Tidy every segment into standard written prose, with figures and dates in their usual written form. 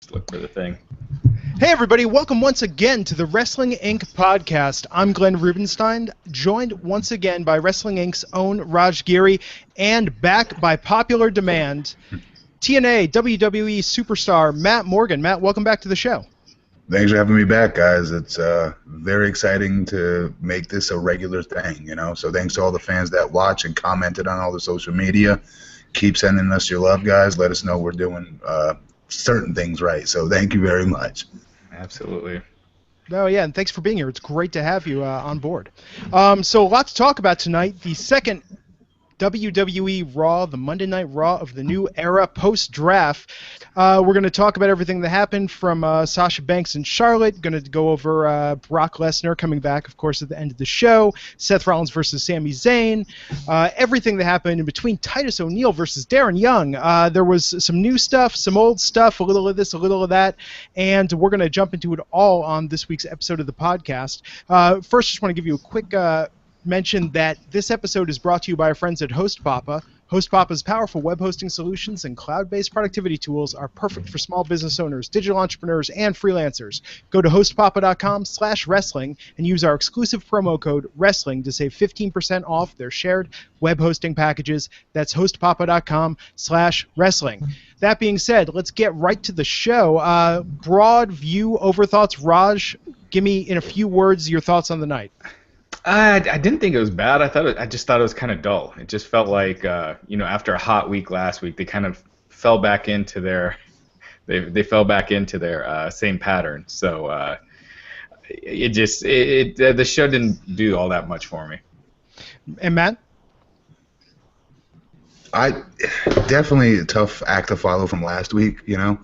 Just look for the thing. Hey everybody, welcome once again to the Wrestling Inc. podcast. I'm Glenn Rubenstein, joined once again by Wrestling Inc.'s own Raj Giri, and back by popular demand, TNA WWE superstar Matt Morgan. Matt, welcome back to the show. Thanks for having me back, guys. It's very exciting to make this a regular thing, you know. So thanks to all the fans that watch and commented on all the social media. Keep sending us your love, guys. Let us know we're doing certain things right. So thank you very much. Absolutely. Oh, yeah, and thanks for being here. It's great to have you on board. So a lot to talk about tonight. The second WWE Raw, the Monday Night Raw of the new era post-draft. We're going to talk about everything that happened from Sasha Banks and Charlotte. Going to go over Brock Lesnar coming back, of course, at the end of the show. Seth Rollins versus Sami Zayn. Everything that happened in between Titus O'Neil versus Darren Young. There was some new stuff, some old stuff, a little of this, a little of that. And we're going to jump into it all on this week's episode of the podcast. First, just want to give you a quick mention that this episode is brought to you by our friends at HostPappa. HostPappa's powerful web hosting solutions and cloud-based productivity tools are perfect for small business owners, digital entrepreneurs, and freelancers. Go to hostpappa.com/wrestling and use our exclusive promo code WRESTLING to save 15% off their shared web hosting packages. That's hostpappa.com/wrestling. That being said, let's get right to the show. Broad view, overthoughts. Raj, give me in a few words your thoughts on the night. I didn't think it was bad. I just thought it was kind of dull. It just felt like after a hot week last week, they kind of fell back into their they fell back into their same pattern. So the show didn't do all that much for me. And Matt? I definitely a tough act to follow from last week. You know,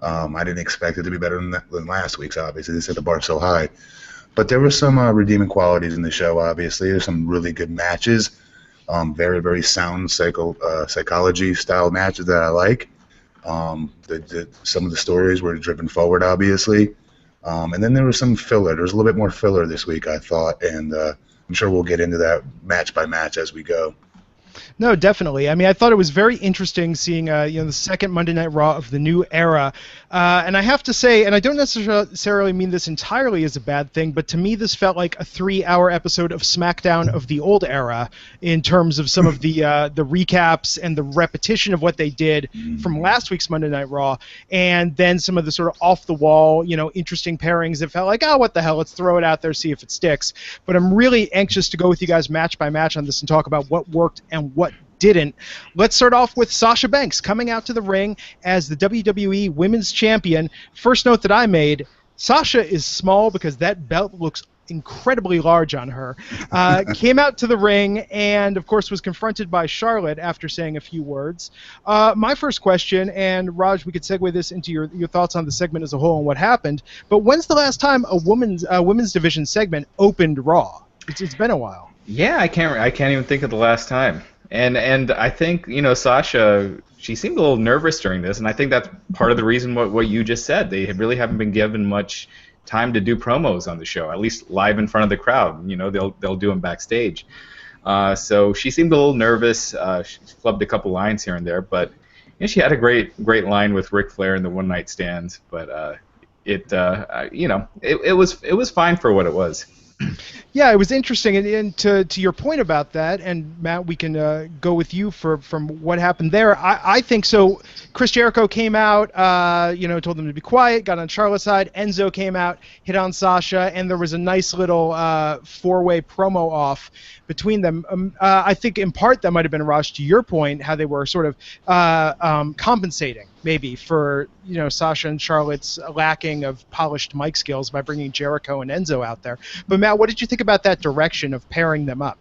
I didn't expect it to be better than last week's. Obviously, they set the bar so high. But there were some redeeming qualities in the show, obviously. There's some really good matches, very, very sound psychology-style matches that I like. Some of the stories were driven forward, obviously. And then there was some filler. There was a little bit more filler this week, I thought, and I'm sure we'll get into that match by match as we go. No, definitely. I mean, I thought it was very interesting seeing the second Monday Night Raw of the new era. And I have to say, and I don't necessarily mean this entirely as a bad thing, but to me this felt like a 3-hour episode of SmackDown of the old era in terms of some of the recaps and the repetition of what they did from last week's Monday Night Raw, and then some of the sort of off-the-wall, interesting pairings that felt like, oh, what the hell, let's throw it out there, see if it sticks. But I'm really anxious to go with you guys match by match on this and talk about what worked and what didn't. Let's start off with Sasha Banks coming out to the ring as the WWE Women's Champion. First note that I made, Sasha is small because that belt looks incredibly large on her. Came out to the ring and, of course, was confronted by Charlotte after saying a few words. My first question, and Raj, we could segue this into your thoughts on the segment as a whole and what happened, but when's the last time a women's division segment opened Raw? It's been a while. Yeah, I can't even think of the last time. And I think, Sasha, she seemed a little nervous during this, and I think that's part of the reason what you just said. They really haven't been given much time to do promos on the show, at least live in front of the crowd. They'll do them backstage. So she seemed a little nervous. She flubbed a couple lines here and there, but she had a great line with Ric Flair in the one-night stand. But it was fine for what it was. Yeah, it was interesting, and to your point about that, and Matt, we can go with you from what happened there. I think so. Chris Jericho came out, told them to be quiet, got on Charlotte's side. Enzo came out, hit on Sasha, and there was a nice little four-way promo off between them. I think in part that might have been, Raj, to your point, how they were sort of compensating maybe for Sasha and Charlotte's lacking of polished mic skills by bringing Jericho and Enzo out there. But Matt, what did you think about that direction of pairing them up?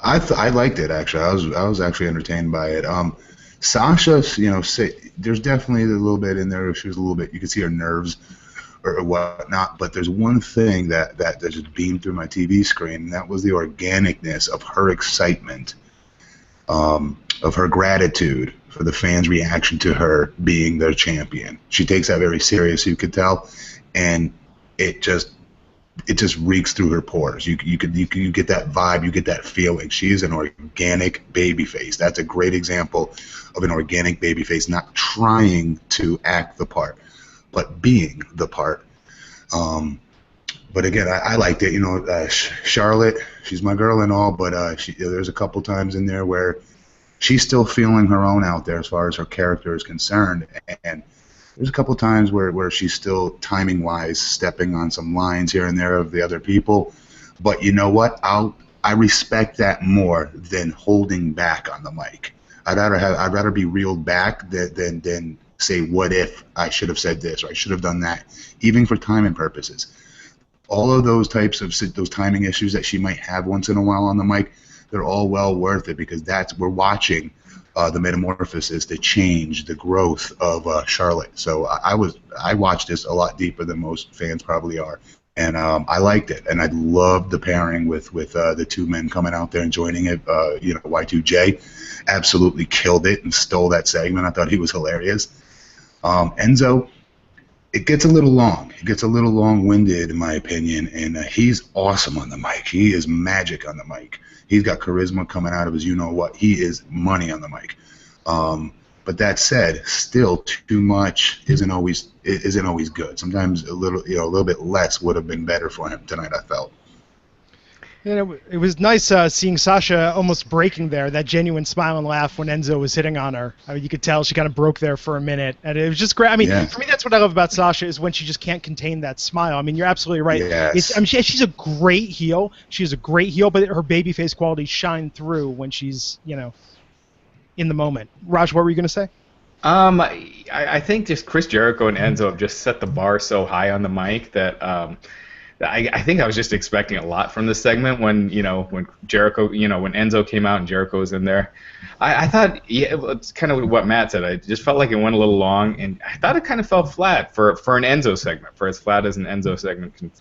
I liked it, actually. I was actually entertained by it. Sasha, there's definitely a little bit in there. She was a little bit, you could see her nerves or whatnot. But there's one thing that just beamed through my TV screen, and that was the organicness of her excitement, of her gratitude for the fans' reaction to her being their champion. She takes that very serious, you could tell, and it just it just reeks through her pores. You get that vibe, you get that feeling. She is an organic babyface. That's a great example of an organic babyface, not trying to act the part, but being the part. But again, I liked it. You know, Charlotte, she's my girl and all, but there's a couple times in there where she's still feeling her own out there as far as her character is concerned, and there's a couple of times where she's still timing-wise stepping on some lines here and there of the other people. But you know what? I respect that more than holding back on the mic. I'd rather be reeled back than say, what if I should have said this or I should have done that, even for timing purposes. All of those types of those timing issues that she might have once in a while on the mic, they're all well worth it, because we're watching the metamorphosis, the change, the growth of Charlotte. So I watched this a lot deeper than most fans probably are, and I liked it, and I loved the pairing with the two men coming out there and joining it. You know, Y2J absolutely killed it and stole that segment. I thought he was hilarious. Enzo, it gets a little long. It gets a little long-winded, in my opinion, and he's awesome on the mic. He is magic on the mic. He's got charisma coming out of his you-know-what. He is money on the mic. But that said, still too much isn't always good. Sometimes a little bit less would have been better for him tonight, I felt. You know, it was nice seeing Sasha almost breaking there, that genuine smile and laugh when Enzo was hitting on her. I mean, you could tell she kind of broke there for a minute, and it was just great. I mean, For me, that's what I love about Sasha, is when she just can't contain that smile. I mean, you're absolutely right. Yes. I mean, she's a great heel. She's a great heel, but her babyface qualities shine through when she's, you know, in the moment. Raj, what were you going to say? I think just Chris Jericho and Enzo have just set the bar so high on the mic that I think I was just expecting a lot from this segment when Jericho, when Enzo came out and Jericho was in there. I thought, it's kind of what Matt said. I just felt like it went a little long, and I thought it kind of fell flat for an Enzo segment, for as flat as an Enzo segment can,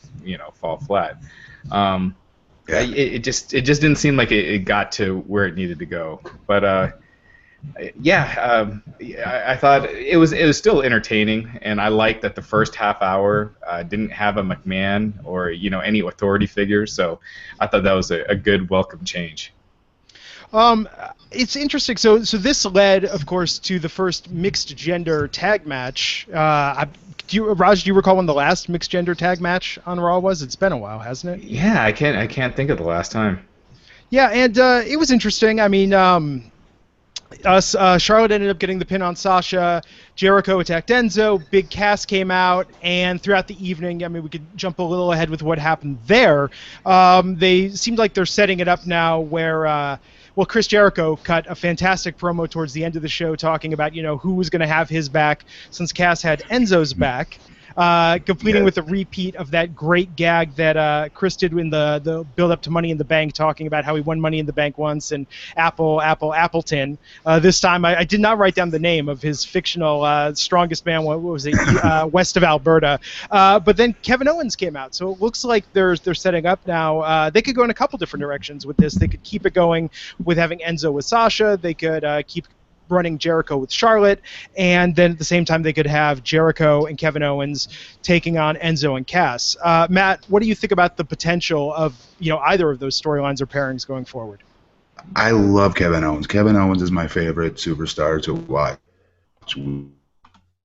fall flat. It just didn't seem like it got to where it needed to go. But I thought it was still entertaining, and I liked that the first half hour didn't have a McMahon or any authority figures, so I thought that was a good welcome change. It's interesting. So this led, of course, to the first mixed gender tag match. Raj, do you recall when the last mixed gender tag match on Raw was? It's been a while, hasn't it? Yeah, I can't think of the last time. Yeah, and it was interesting. I mean, Charlotte ended up getting the pin on Sasha. Jericho attacked Enzo. Big Cass came out, and throughout the evening, I mean, we could jump a little ahead with what happened there. They seemed like they're setting it up now where, Chris Jericho cut a fantastic promo towards the end of the show talking about, who was going to have his back since Cass had Enzo's back. Completing with a repeat of that great gag that Chris did in the build-up to Money in the Bank, talking about how he won Money in the Bank once, and Appleton. This time, I did not write down the name of his fictional strongest man. What was it? West of Alberta. But then Kevin Owens came out, so it looks like they're setting up now. They could go in a couple different directions with this. They could keep it going with having Enzo with Sasha. They could keep running Jericho with Charlotte, and then at the same time they could have Jericho and Kevin Owens taking on Enzo and Cass. Matt, what do you think about the potential of either of those storylines or pairings going forward? I love Kevin Owens. Kevin Owens is my favorite superstar to watch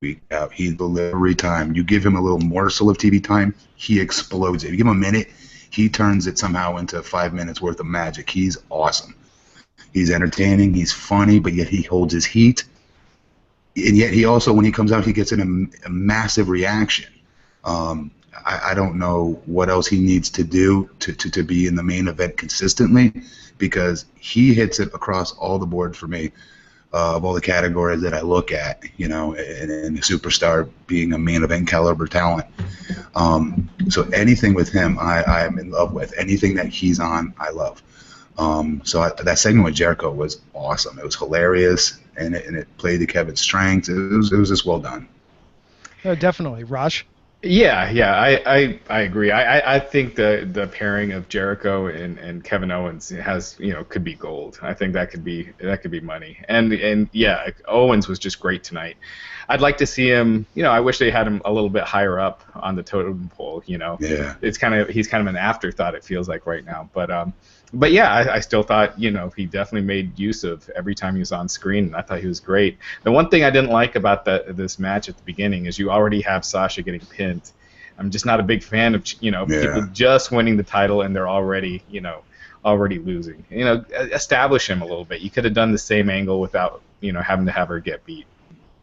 week out. He every time you give him a little morsel of TV time, he explodes it. If you give him a minute, he turns it somehow into 5 minutes worth of magic. He's awesome. He's entertaining, he's funny, but yet he holds his heat. And yet he also, when he comes out, he gets in a massive reaction. I don't know what else he needs to do to be in the main event consistently, because he hits it across all the board for me, of all the categories that I look at, and a superstar being a main event caliber talent. So anything with him, I am in love with. Anything that he's on, I love. That segment with Jericho was awesome. It was hilarious, and it played to Kevin's strengths. It was just well done. Definitely. Raj? Yeah, I agree. I think the pairing of Jericho and Kevin Owens has, could be gold. I think that could be money. And yeah, Owens was just great tonight. I'd like to see him, I wish they had him a little bit higher up on the totem pole. Yeah. He's kind of an afterthought, it feels like right now. But yeah, I still thought, he definitely made use of every time he was on screen, and I thought he was great. The one thing I didn't like about this match at the beginning is you already have Sasha getting pinned. I'm just not a big fan of, people just winning the title and they're already, already losing. Establish him a little bit. You could have done the same angle without, having to have her get beat.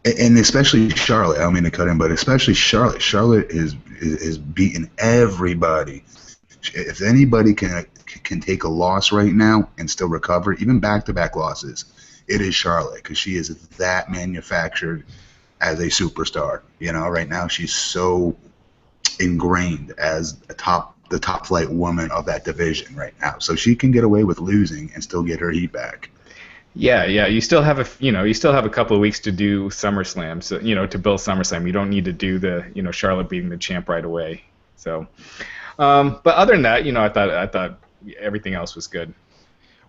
And especially Charlotte. I don't mean to cut in, but especially Charlotte. Charlotte is beating everybody. If anybody can take a loss right now and still recover, even back-to-back losses, it is Charlotte, because she is that manufactured as a superstar. Right now she's so ingrained as the top flight woman of that division right now. So she can get away with losing and still get her heat back. Yeah. You still have a couple of weeks to do SummerSlam, so to build SummerSlam. You don't need to do the Charlotte beating the champ right away. So, but other than that, I thought everything else was good.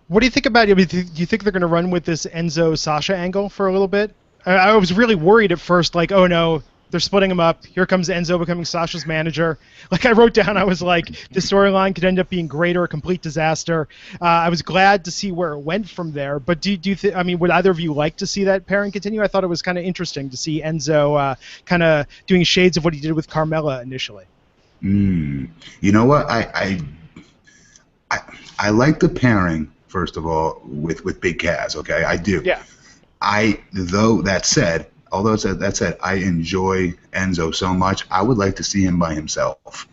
What do you think about it? Do you think they're going to run with this Enzo Sasha angle for a little bit? I was really worried at first, like, oh no, they're splitting them up. Here comes Enzo becoming Sasha's manager. Like I wrote down, I was like, the storyline could end up being great or a complete disaster. I was glad to see where it went from there. But do you think? I mean, would either of you like to see that pairing continue? I thought it was kind of interesting to see Enzo kind of doing shades of what he did with Carmella initially. You know what? I like the pairing, first of all, with Big Cass. Okay, I do. Yeah. Although that said, I enjoy Enzo so much. I would like to see him by himself.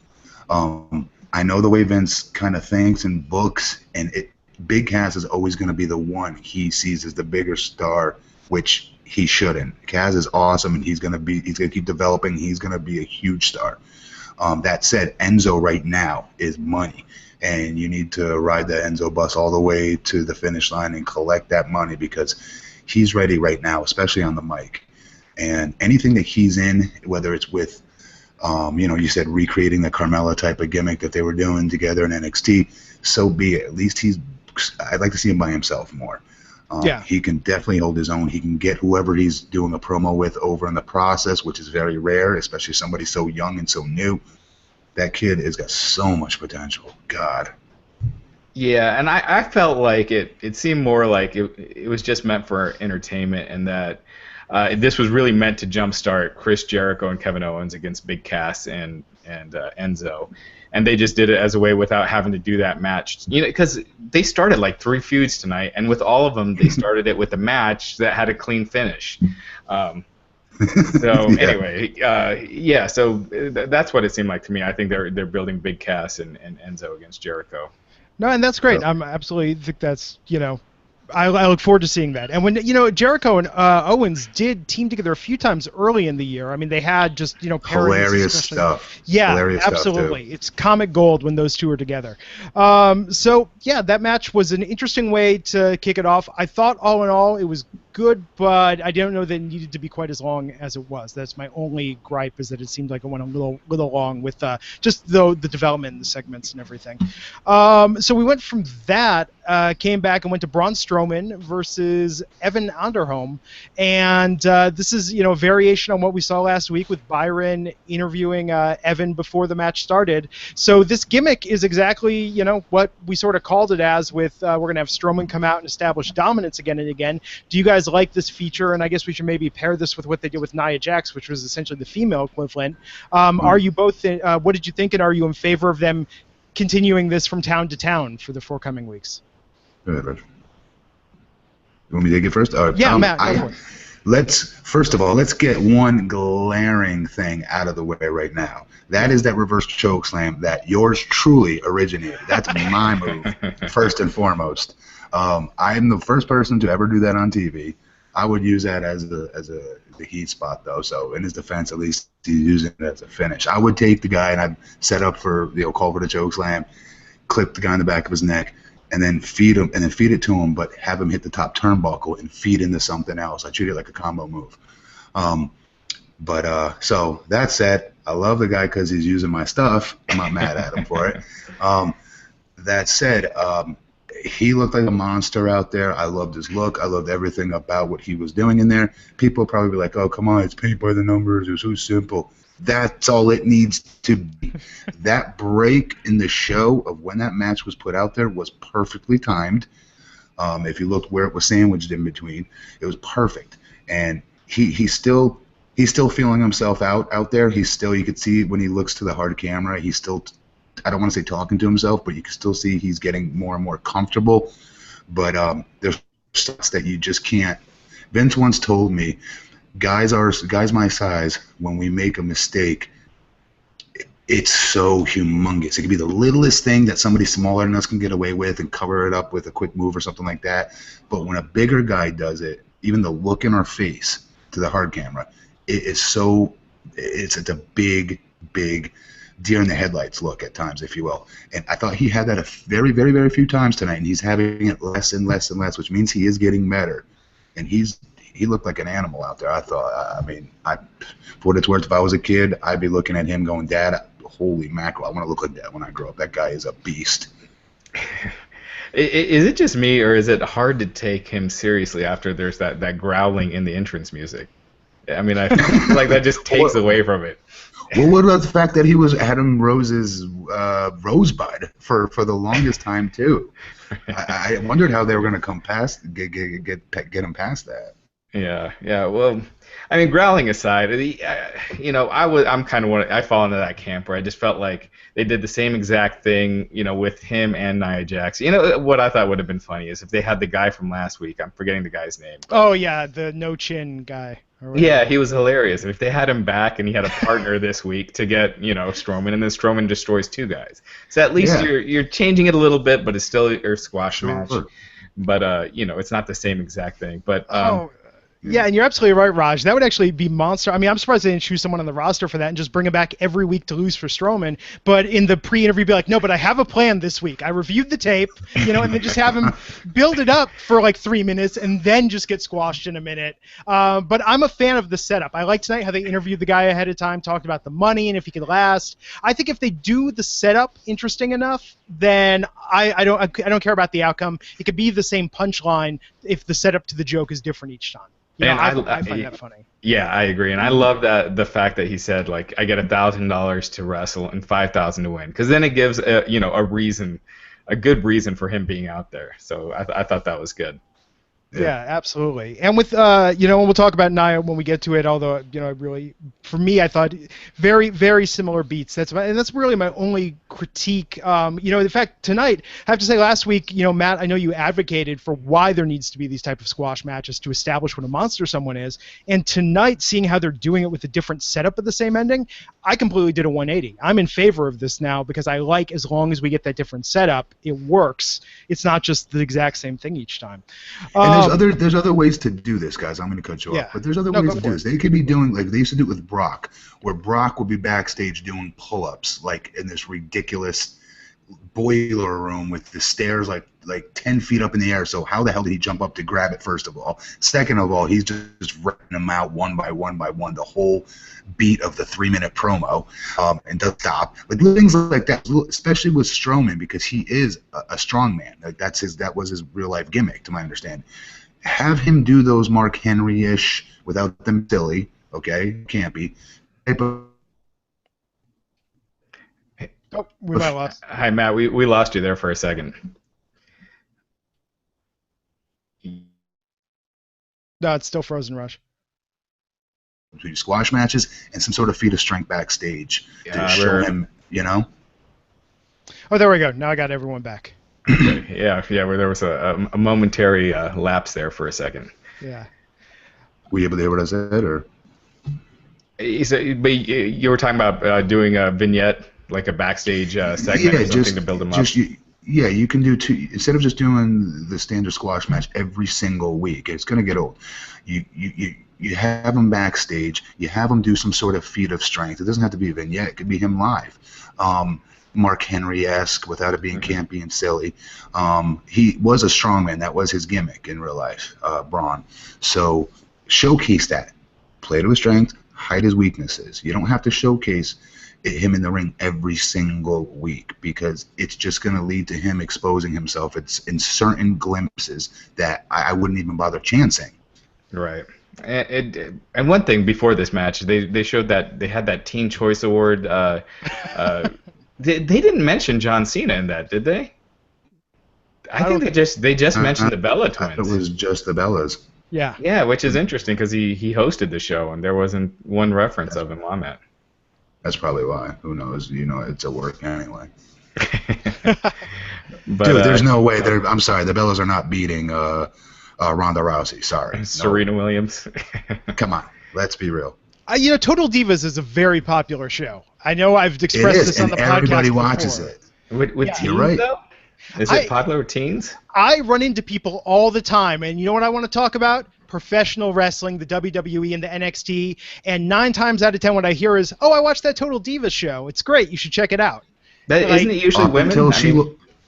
I know the way Vince kind of thinks and books, and Big Cass is always going to be the one he sees as the bigger star, which he shouldn't. Cass is awesome, and he's going to keep developing. He's going to be a huge star. That said, Enzo right now is money, and you need to ride the Enzo bus all the way to the finish line and collect that money, because he's ready right now, especially on the mic. And anything that he's in, whether it's with, you said recreating the Carmella type of gimmick that they were doing together in NXT, so be it. At least I'd like to see him by himself more. He can definitely hold his own. He can get whoever he's doing a promo with over in the process, which is very rare, especially somebody so young and so new. That kid has got so much potential. God. Yeah, and I felt like it seemed more like it was just meant for entertainment, and that this was really meant to jumpstart Chris Jericho and Kevin Owens against Big Cass and Enzo. And they just did it as a way without having to do that match. Because they started like 3 feuds tonight, and with all of them, they started it with a match that had a clean finish. Anyway, so that's what it seemed like to me. I think they're building Big Cass and Enzo against Jericho. No, and that's great. I'm absolutely think that's, I look forward to seeing that. And when, Jericho and Owens did team together a few times early in the year. I mean, they had just, pairings. Hilarious stuff. Yeah, hilarious absolutely. Stuff it's comic gold when those two are together. That match was an interesting way to kick it off. I thought all in all it was good, but I didn't know that it needed to be quite as long as it was. That's my only gripe, is that it seemed like it went a little long with just the development in the segments and everything. So we went from that, came back and went to Braun Strowman versus Evan Anderholm, and this is a variation on what we saw last week with Byron interviewing Evan before the match started. So this gimmick is exactly what we sort of called it as, with we're going to have Strowman come out and establish dominance again and again. Do you guys like this feature? And I guess we should maybe pair this with what they did with Nia Jax, which was essentially the female equivalent. Are you both what did you think, and are you in favor of them continuing this from town to town for the forthcoming weeks? Go ahead, Raj. You want me to take it first? Matt, First of all, let's get one glaring thing out of the way right now. That is that reverse choke slam that yours truly originated. That's my move, first and foremost. I'm the first person to ever do that on TV. I would use that as the heat spot, though. So in his defense, at least he's using it as a finish. I would take the guy and I'd set up for call for the choke slam, clip the guy in the back of his neck, and then feed it to him, but have him hit the top turnbuckle and feed into something else. I treat it like a combo move. So that said, I love the guy because he's using my stuff. I'm not mad at him for it. That said, he looked like a monster out there. I loved his look. I loved everything about what he was doing in there. People will probably be like, oh, come on, it's paint by the numbers. It's so simple. That's all it needs to be. That break in the show of when that match was put out there was perfectly timed. If you looked where it was sandwiched in between, it was perfect. And he's still feeling himself out there. He's still, you could see when he looks to the hard camera, he's still, I don't want to say talking to himself, but you can still see he's getting more and more comfortable. But there's stuff that you just can't. Vince once told me, guys my size, when we make a mistake, it's so humongous. It could be the littlest thing that somebody smaller than us can get away with and cover it up with a quick move or something like that. But when a bigger guy does it, even the look in our face to the hard camera, it's a big deer in the headlights look at times, if you will. And I thought he had that a very, very, very few times tonight, and he's having it less and less and less, which means he is getting better. And he looked like an animal out there. I thought, for what it's worth, if I was a kid, I'd be looking at him going, Dad, holy mackerel, I want to look like that when I grow up. That guy is a beast. Is it just me, or is it hard to take him seriously after there's that growling in the entrance music? I mean, I feel like that just takes away from it. Well, what about the fact that he was Adam Rose's rosebud for the longest time too? I wondered how they were going to come past get him past that. Yeah. Well, I mean, growling aside, I'm kind of I fall into that camp where I just felt like they did the same exact thing, with him and Nia Jax. What I thought would have been funny is if they had the guy from last week. I'm forgetting the guy's name. Oh yeah, the no chin guy. Yeah, he was hilarious. And if they had him back and he had a partner this week to get, Strowman, and then Strowman destroys two guys. So at least you're changing it a little bit, but it's still your squash match. But it's not the same exact thing. But yeah, and you're absolutely right, Raj. That would actually be monster. I mean, I'm surprised they didn't choose someone on the roster for that and just bring him back every week to lose for Strowman. But in the pre-interview, be like, no, but I have a plan this week. I reviewed the tape, and then just have him build it up for like 3 minutes and then just get squashed in a minute. But I'm a fan of the setup. I like tonight how they interviewed the guy ahead of time, talked about the money and if he could last. I think if they do the setup interesting enough, then I don't care about the outcome. It could be the same punchline if the setup to the joke is different each time. I find that funny. Yeah, I agree, and I love the fact that he said like I get $1,000 to wrestle and $5,000 to win, because then it gives a good reason for him being out there. So I thought that was good. Yeah, absolutely. And with and we'll talk about Nia when we get to it. Although really, for me, I thought very, very similar beats. That's really my only critique. In fact, tonight, I have to say, last week, Matt, I know you advocated for why there needs to be these type of squash matches to establish what a monster someone is. And tonight, seeing how they're doing it with a different setup of the same ending, I completely did a 180. I'm in favor of this now because I like, as long as we get that different setup, it works. It's not just the exact same thing each time. And there's other ways to do this, guys. I'm going to cut you off, but there's other ways to do this. They could be doing, like they used to do it with Brock, where Brock would be backstage doing pull-ups, like in this ridiculous boiler room with the stairs like 10 feet up in the air. So how the hell did he jump up to grab it, first of all? Second of all, he's just writing them out one by one, the whole beat of the 3-minute promo, and doesn't stop. Like things like that, especially with Strowman, because he is a strong man. Like that was his real life gimmick, to my understanding. Have him do those Mark Henry-ish without them silly, okay? Can't be. Oh, we might have lost. Hi, Matt. We lost you there for a second. No, it's still frozen, Rush. Between squash matches and some sort of feat of strength backstage to show him, Oh, there we go. Now I got everyone back. Yeah, where there was a momentary lapse there for a second. Yeah. Were you able to hear what I said, or? But you were talking about doing a vignette, like a backstage segment or something to build them up. You can do two. Instead of just doing the standard squash match every single week, it's going to get old. You have him backstage. You have him do some sort of feat of strength. It doesn't have to be a vignette. It could be him live. Mark Henry-esque without it being campy and silly. He was a strongman. That was his gimmick in real life, Braun. So showcase that. Play to his strength. hide his weaknesses. You don't have to showcase him in the ring every single week, because it's just going to lead to him exposing himself. It's in certain glimpses that I wouldn't even bother chancing. Right. And one thing before this match, they showed that they had that Teen Choice Award. They didn't mention John Cena in that, did they? I think they just mentioned the Bella twins. It was just the Bellas. Yeah. Yeah, which is interesting because he hosted the show and there wasn't one reference of him on that. That's probably why. Who knows? It's a work anyway. But, dude, there's no way. I'm sorry. The Bellas are not beating Ronda Rousey. Sorry. Serena Williams. Come on. Let's be real. Total Divas is a very popular show. I know I've expressed this on the podcast. Everybody watches it. With teens, though? Is it popular with teens? I run into people all the time, and you know what I want to talk about? Professional wrestling, the WWE and the NXT, and 9 times out of 10 what I hear is, oh, I watched that Total Divas show. It's great. You should check it out. Isn't it usually women?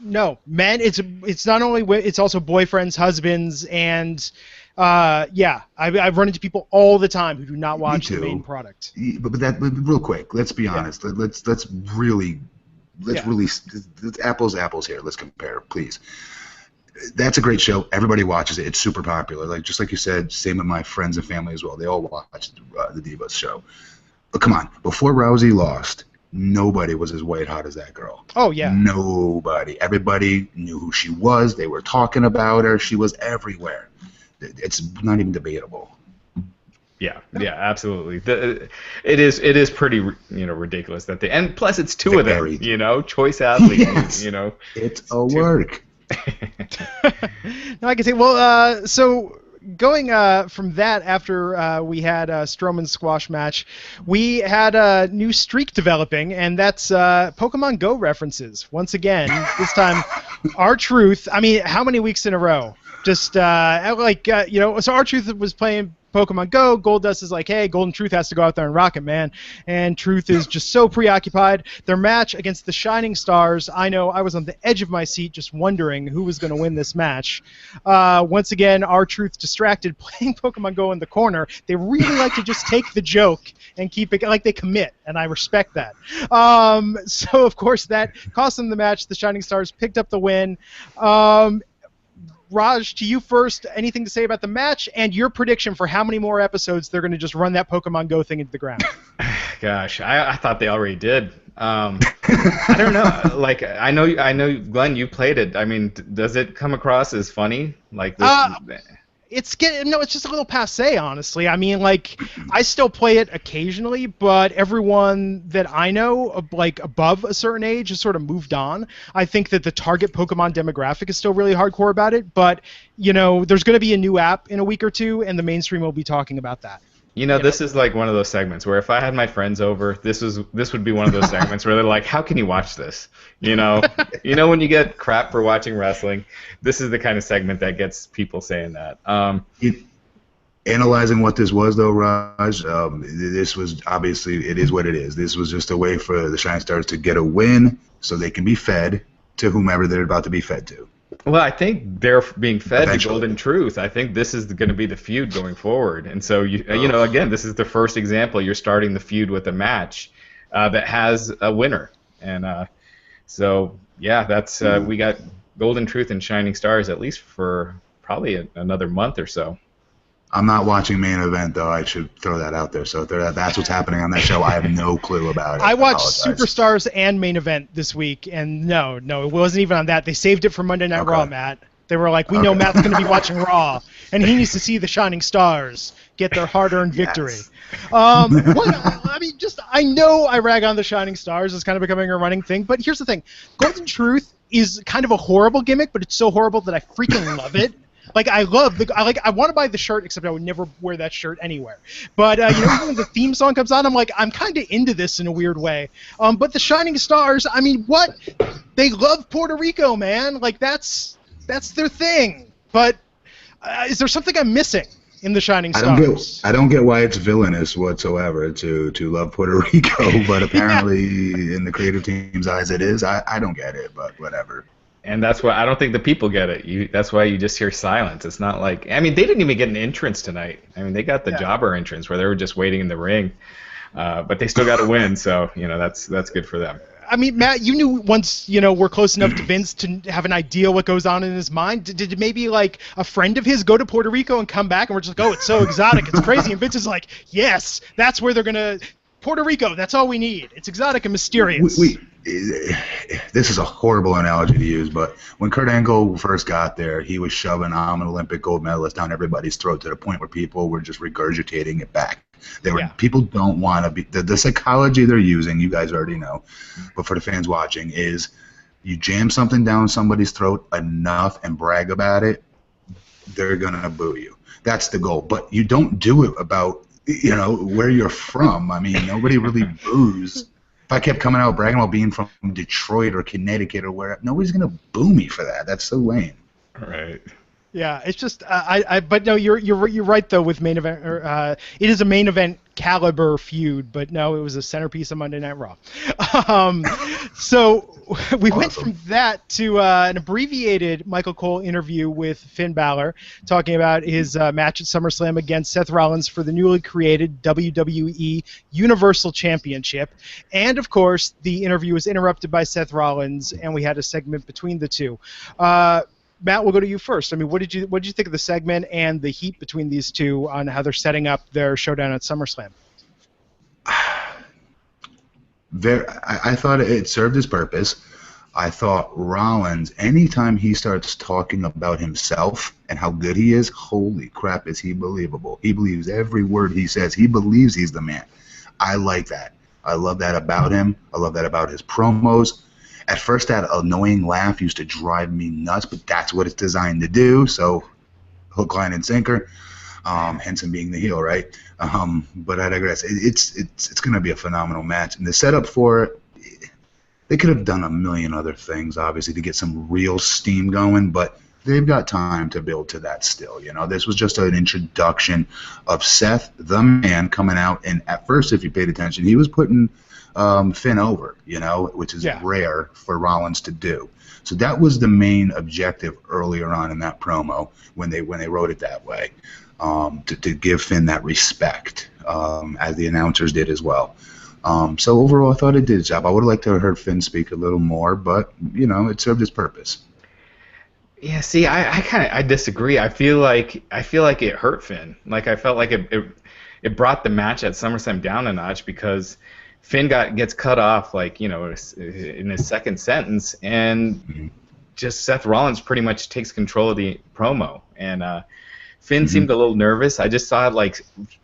No, men. It's not only it's also boyfriends, husbands, and I've run into people all the time who do not watch the main product. But real quick, let's be honest. Let's apples here. Let's compare, please. That's a great show. Everybody watches it. It's super popular. Just like you said, same with my friends and family as well. They all watch the Divas show. But come on, before Rousey lost, nobody was as white hot as that girl. Oh yeah. Nobody. Everybody knew who she was. They were talking about her. She was everywhere. It's not even debatable. Yeah, absolutely. It is pretty, ridiculous that and plus it's two of them, choice athletes, Yes. It's a work. No, I can say, well, so going from that, after we had Strowman's squash match, we had a new streak developing, and that's Pokemon Go references. Once again, this time, R-Truth, I mean, how many weeks in a row? Just, so R-Truth was playing Pokemon Go. Goldust is like, hey, Golden Truth has to go out there and rock it, man. And Truth is just so preoccupied. Their match against the Shining Stars, I know I was on the edge of my seat just wondering who was going to win this match. Once again, R-Truth distracted playing Pokemon Go in the corner. They really like to just take the joke and keep it, like they commit, and I respect that. So, of course, that cost them the match. The Shining Stars picked up the win. Raj, to you first, anything to say about the match and your prediction for how many more episodes they're going to just run that Pokemon Go thing into the ground? Gosh, I thought they already did. I don't know. I know, Glenn, you played it. I mean, does it come across as funny? Like this? It's just a little passé, honestly. I mean, I still play it occasionally, but everyone that I know, above a certain age, has sort of moved on. I think that the target Pokemon demographic is still really hardcore about it, but, there's going to be a new app in a week or two, and the mainstream will be talking about that. This is like one of those segments where if I had my friends over, this would be one of those segments where they're like, how can you watch this? When you get crap for watching wrestling, this is the kind of segment that gets people saying that. Analyzing what this was, though, Raj, this was obviously, it is what it is. This was just a way for the Shining Stars to get a win so they can be fed to whomever they're about to be fed to. Well, I think they're being fed to Golden Truth. I think this is going to be the feud going forward. And so, again, this is the first example. You're starting the feud with a match that has a winner. And that's we got Golden Truth and Shining Stars at least for probably another month or so. I'm not watching Main Event, though. I should throw that out there. So if that's what's happening on that show, I have no clue about it. I watched Superstars and Main Event this week, and no, it wasn't even on that. They saved it for Monday Night Raw, Matt. They were like, we know Matt's going to be watching Raw, and he needs to see the Shining Stars get their hard-earned victory. Yes. I know I rag on the Shining Stars. It's kind of becoming a running thing, but here's the thing. Golden Truth is kind of a horrible gimmick, but it's so horrible that I freaking love it. I want to buy the shirt, except I would never wear that shirt anywhere. But when the theme song comes on, I'm kind of into this in a weird way. But the Shining Stars, I mean, what? They love Puerto Rico, man. That's their thing. But is there something I'm missing in the Shining Stars? I don't get why it's villainous whatsoever to love Puerto Rico, but apparently in the creative team's eyes it is. I don't get it, but whatever. And that's why I don't think the people get it. That's why you just hear silence. It's not like, I mean, they didn't even get an entrance tonight. I mean, they got the jobber entrance where they were just waiting in the ring, but they still got to win. So that's good for them. I mean, Matt, you knew once we're close enough to Vince to have an idea what goes on in his mind. Did maybe like a friend of his go to Puerto Rico and come back, and we're just like, oh, it's so exotic, it's crazy, and Vince is like, yes, that's where they're gonna. Puerto Rico, that's all we need. It's exotic and mysterious. This is a horrible analogy to use, but when Kurt Angle first got there, he was shoving I'm an Olympic gold medalist down everybody's throat to the point where people were just regurgitating it back. People don't want to be the psychology they're using. You guys already know, but for the fans watching, is you jam something down somebody's throat enough and brag about it, they're gonna boo you. That's the goal. But you don't do it about where you're from. I mean, nobody really boos. If I kept coming out bragging about being from Detroit or Connecticut or wherever, nobody's gonna boo me for that. That's so lame. Right. Yeah, it's just but no, you're right though with main event. It is a main event caliber feud, but no, it was a centerpiece of Monday Night Raw. So we went from that to an abbreviated Michael Cole interview with Finn Balor, talking about his match at SummerSlam against Seth Rollins for the newly created WWE Universal Championship, and of course the interview was interrupted by Seth Rollins, and we had a segment between the two. Matt, we'll go to you first. I mean, what did you think of the segment and the heat between these two on how they're setting up their showdown at SummerSlam? I thought it served its purpose. I thought Rollins, anytime he starts talking about himself and how good he is, holy crap, is he believable. He believes every word he says. He believes he's the man. I like that. I love that about him. I love that about his promos. At first, that annoying laugh used to drive me nuts, but that's what it's designed to do. So, hook, line, and sinker. Hence him being the heel, right? But I digress. It's going to be a phenomenal match, and the setup for it, they could have done a million other things, obviously, to get some real steam going, but they've got time to build to that still. This was just an introduction of Seth, the man, coming out, and at first, if you paid attention, he was putting Finn over, which is rare for Rollins to do. So that was the main objective earlier on in that promo when they wrote it that way, to give Finn that respect, as the announcers did as well. So overall, I thought it did its job. I would have liked to have heard Finn speak a little more, but it served its purpose. Yeah, see, I disagree. I feel like it hurt Finn. Like I felt like it brought the match at SummerSlam down a notch because Finn gets cut off, in his second sentence, and just Seth Rollins pretty much takes control of the promo. And Finn seemed a little nervous. I just saw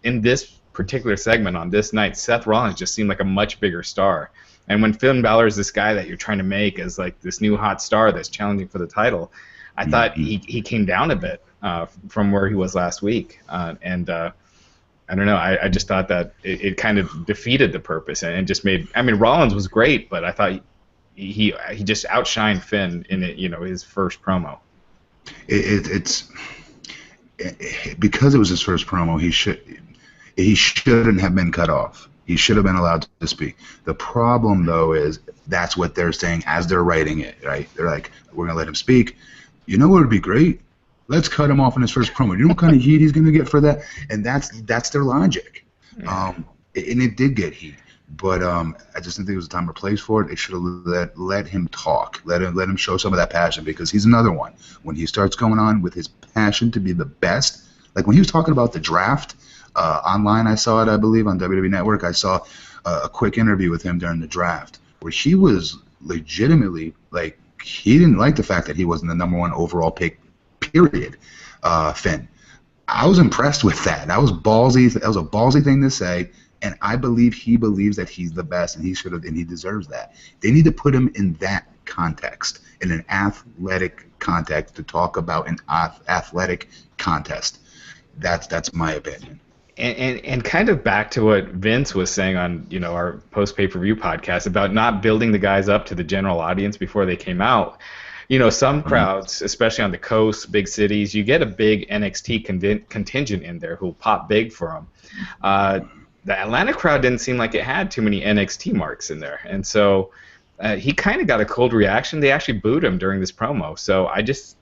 in this particular segment on this night, Seth Rollins just seemed like a much bigger star. And when Finn Balor is this guy that you're trying to make as like this new hot star that's challenging for the title, I thought he came down a bit from where he was last week. I don't know. I just thought that it kind of defeated the purpose and just made. I mean, Rollins was great, but I thought he just outshined Finn in his first promo. It's because it was his first promo. He shouldn't have been cut off. He should have been allowed to speak. The problem, though, is that's what they're saying as they're writing it. Right? They're like, we're gonna let him speak. What would be great? Let's cut him off in his first promo. You know what kind of heat he's going to get for that? And that's their logic. And it did get heat. But I just didn't think it was a time or place for it. They should have let him talk. Let him show some of that passion, because he's another one. When he starts going on with his passion to be the best, like when he was talking about the draft online, I saw it, I believe, on WWE Network. I saw a quick interview with him during the draft where he was legitimately, like, he didn't like the fact that he wasn't the number one overall pick, period, Finn. I was impressed with that. That was ballsy. That was a ballsy thing to say, and I believe he believes that he's the best, and he deserves that. They need to put him in that context, in an athletic context, to talk about an athletic contest. That's my opinion. And kind of back to what Vince was saying on our post pay-per-view podcast about not building the guys up to the general audience before they came out. Some crowds, especially on the coast, big cities, you get a big NXT contingent in there who'll pop big for them. The Atlanta crowd didn't seem like it had too many NXT marks in there, and so he kind of got a cold reaction. They actually booed him during this promo. So I just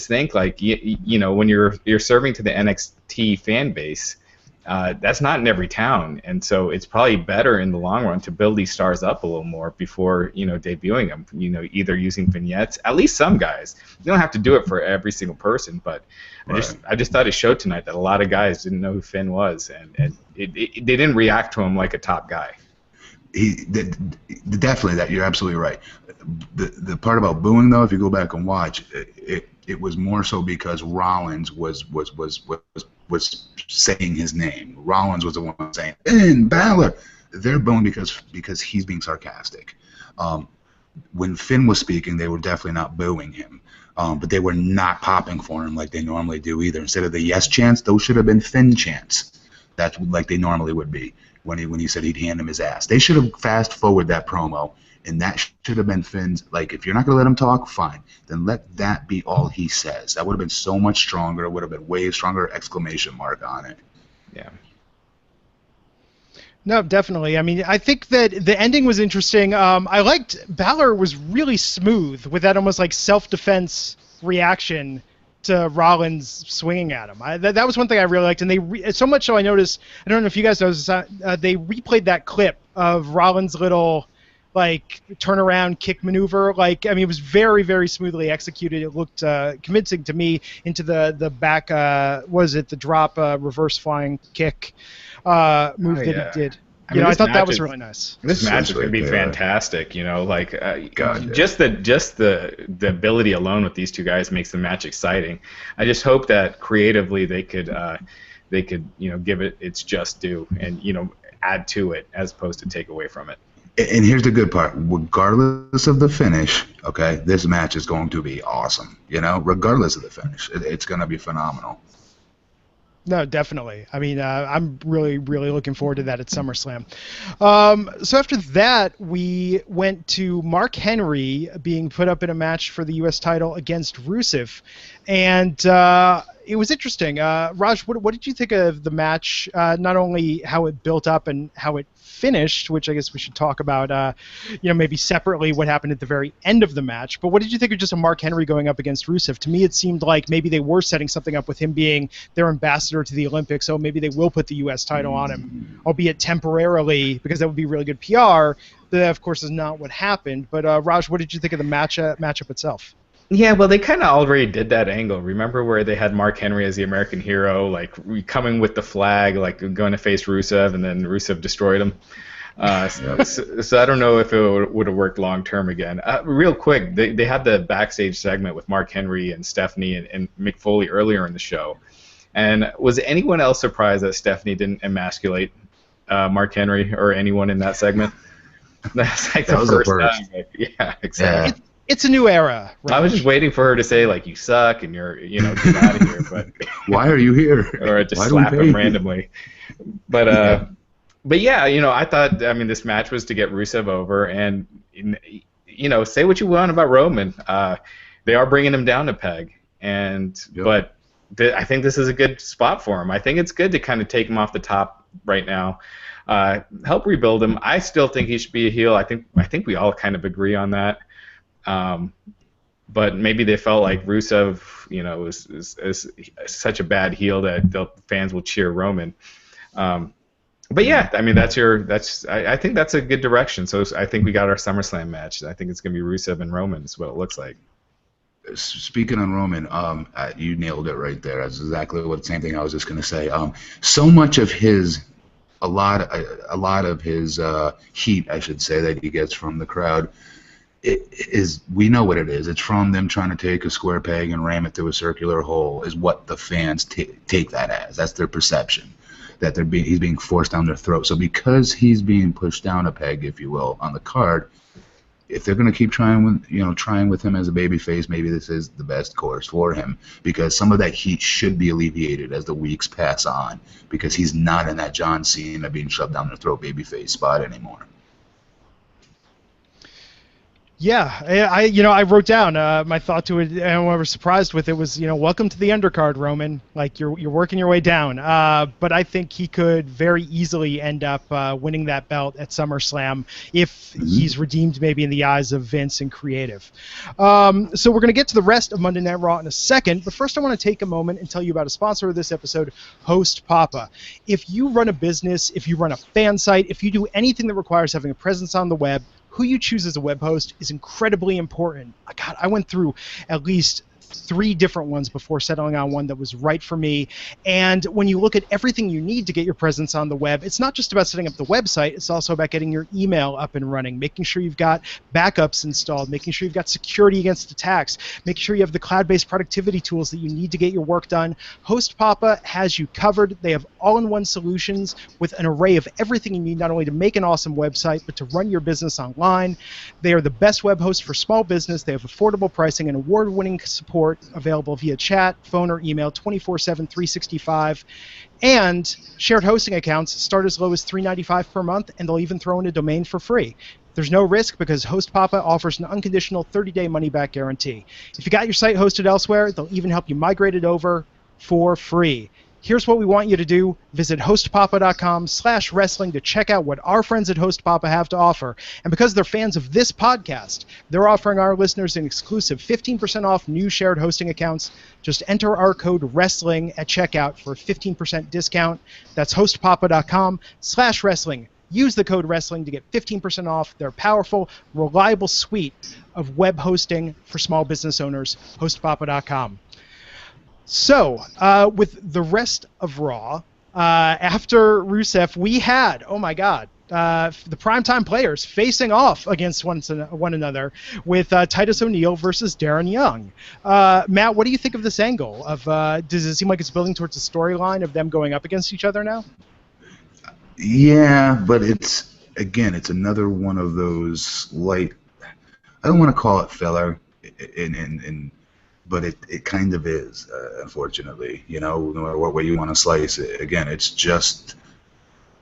think like you know, when you're serving to the NXT fan base, that's not in every town, and so it's probably better in the long run to build these stars up a little more before, you know, debuting them. You know, either using vignettes. At least some guys. You don't have to do it for every single person, but I just thought it showed tonight that a lot of guys didn't know who Finn was, and they didn't react to him like a top guy. Definitely that. You're absolutely right. The part about booing, though, if you go back and watch, it was more so because Rollins was saying his name. Rollins was the one saying, "Finn Balor." They're booing because he's being sarcastic. When Finn was speaking, they were definitely not booing him, but they were not popping for him like they normally do either. Instead of the yes chants, those should have been Finn chants. That's like they normally would be when he said he'd hand him his ass. They should have fast forward that promo, and that should have been Finn's. Like, if you're not gonna let him talk, fine. Then let that be all he says. That would have been so much stronger. It would have been way stronger exclamation mark on it. Yeah. No, definitely. I mean, I think that the ending was interesting. I liked Balor was really smooth with that almost like self-defense reaction to Rollins swinging at him. That was one thing I really liked, and so much so I noticed. I don't know if you guys noticed, they replayed that clip of Rollins' little like turnaround kick maneuver. Like, I mean, it was very, very smoothly executed. It looked convincing to me into the back. Was it the drop reverse flying kick move that he did? I thought that was really nice. This match is going to be fantastic. You know, like just the ability alone with these two guys makes the match exciting. I just hope that creatively they could give it its just due and add to it as opposed to take away from it. And here's the good part: regardless of the finish, okay, this match is going to be awesome. Regardless of the finish, it's going to be phenomenal. No, definitely. I mean, I'm really, really looking forward to that at SummerSlam. So after that, we went to Mark Henry being put up in a match for the U.S. title against Rusev. And it was interesting. Raj, what did you think of the match? Not only how it built up and how it finished, which I guess we should talk about, maybe separately what happened at the very end of the match. But what did you think of just a Mark Henry going up against Rusev? To me, it seemed like maybe they were setting something up with him being their ambassador to the Olympics, so maybe they will put the U.S. title on him, albeit temporarily, because that would be really good PR. But that, of course, is not what happened. But Raj, what did you think of the matchup itself? Yeah, well, they kind of already did that angle. Remember where they had Mark Henry as the American hero, like coming with the flag, like going to face Rusev, and then Rusev destroyed him. So I don't know if it would have worked long term again. Real quick, they had the backstage segment with Mark Henry and Stephanie and Mick Foley earlier in the show. And was anyone else surprised that Stephanie didn't emasculate Mark Henry or anyone in that segment? That's like the first time. Yeah, exactly. Yeah. It's a new era. Raj. I was just waiting for her to say, like, you suck and you're, get out of here. But why are you here? Or just slap him randomly. But yeah, I thought, this match was to get Rusev over. And, say what you want about Roman. They are bringing him down a peg. But I think this is a good spot for him. I think it's good to kind of take him off the top right now. Help rebuild him. I still think he should be a heel. I think we all kind of agree on that. But maybe they felt like Rusev, is such a bad heel that the fans will cheer Roman. But yeah, I think that's a good direction. So I think we got our SummerSlam match. I think it's gonna be Rusev and Roman. Is what it looks like. Speaking on Roman, you nailed it right there. That's exactly the same thing I was just gonna say. So much of a lot of his heat, I should say, that he gets from the crowd. We know what it is. It's from them trying to take a square peg and ram it through a circular hole. Is what the fans take that as. That's their perception, that he's being forced down their throat. So because he's being pushed down a peg, if you will, on the card, if they're going to keep trying with him as a babyface, maybe this is the best course for him, because some of that heat should be alleviated as the weeks pass on, because he's not in that John Cena being shoved down their throat babyface spot anymore. Yeah, I wrote down my thought to it, and what I was surprised with it was, welcome to the undercard, Roman. Like you're working your way down. But I think he could very easily end up winning that belt at SummerSlam if he's redeemed maybe in the eyes of Vince and creative. So we're going to get to the rest of Monday Night Raw in a second, but first I want to take a moment and tell you about a sponsor of this episode, HostPappa. If you run a business, if you run a fan site, if you do anything that requires having a presence on the web, who you choose as a web host is incredibly important. God, I went through at least 3 different ones before settling on one that was right for me. And when you look at everything you need to get your presence on the web, it's not just about setting up the website, it's also about getting your email up and running, making sure you've got backups installed, making sure you've got security against attacks, making sure you have the cloud-based productivity tools that you need to get your work done. HostPappa has you covered. They have all-in-one solutions with an array of everything you need, not only to make an awesome website, but to run your business online. They are the best web host for small business. They have affordable pricing and award-winning support available via chat, phone, or email 24/7, 365. And shared hosting accounts start as low as $3.95 per month, and they'll even throw in a domain for free. There's no risk because HostPappa offers an unconditional 30-day money-back guarantee. If you got your site hosted elsewhere, they'll even help you migrate it over for free. Here's what we want you to do. Visit hostpappa.com/wrestling to check out what our friends at HostPappa have to offer. And because they're fans of this podcast, they're offering our listeners an exclusive 15% off new shared hosting accounts. Just enter our code WRESTLING at checkout for a 15% discount. That's hostpappa.com/wrestling. Use the code WRESTLING to get 15% off their powerful, reliable suite of web hosting for small business owners, hostpappa.com. So, with the rest of Raw, after Rusev, we had, oh my God, the primetime players facing off against one another with Titus O'Neil versus Darren Young. Matt, what do you think of this angle? Does it seem like it's building towards a storyline of them going up against each other now? Yeah, but it's another one of those light. I don't want to call it filler, but it kind of is, unfortunately. No matter what way you want to slice it. Again, it's just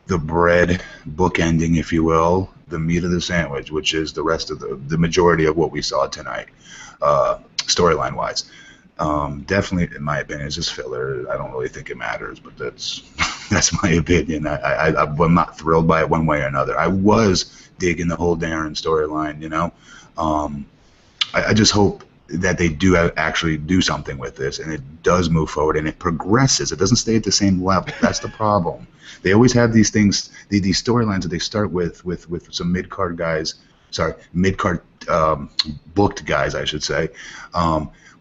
the bread bookending, if you will, the meat of the sandwich, which is the rest of the majority of what we saw tonight, storyline-wise. Definitely, in my opinion, it's just filler. I don't really think it matters, but that's my opinion. I'm not thrilled by it one way or another. I was digging the whole Darren storyline, I just hope that they do actually do something with this, and it does move forward, and it progresses. It doesn't stay at the same level. That's the problem. They always have these things, these storylines that they start with some mid-card guys, booked guys, I should say,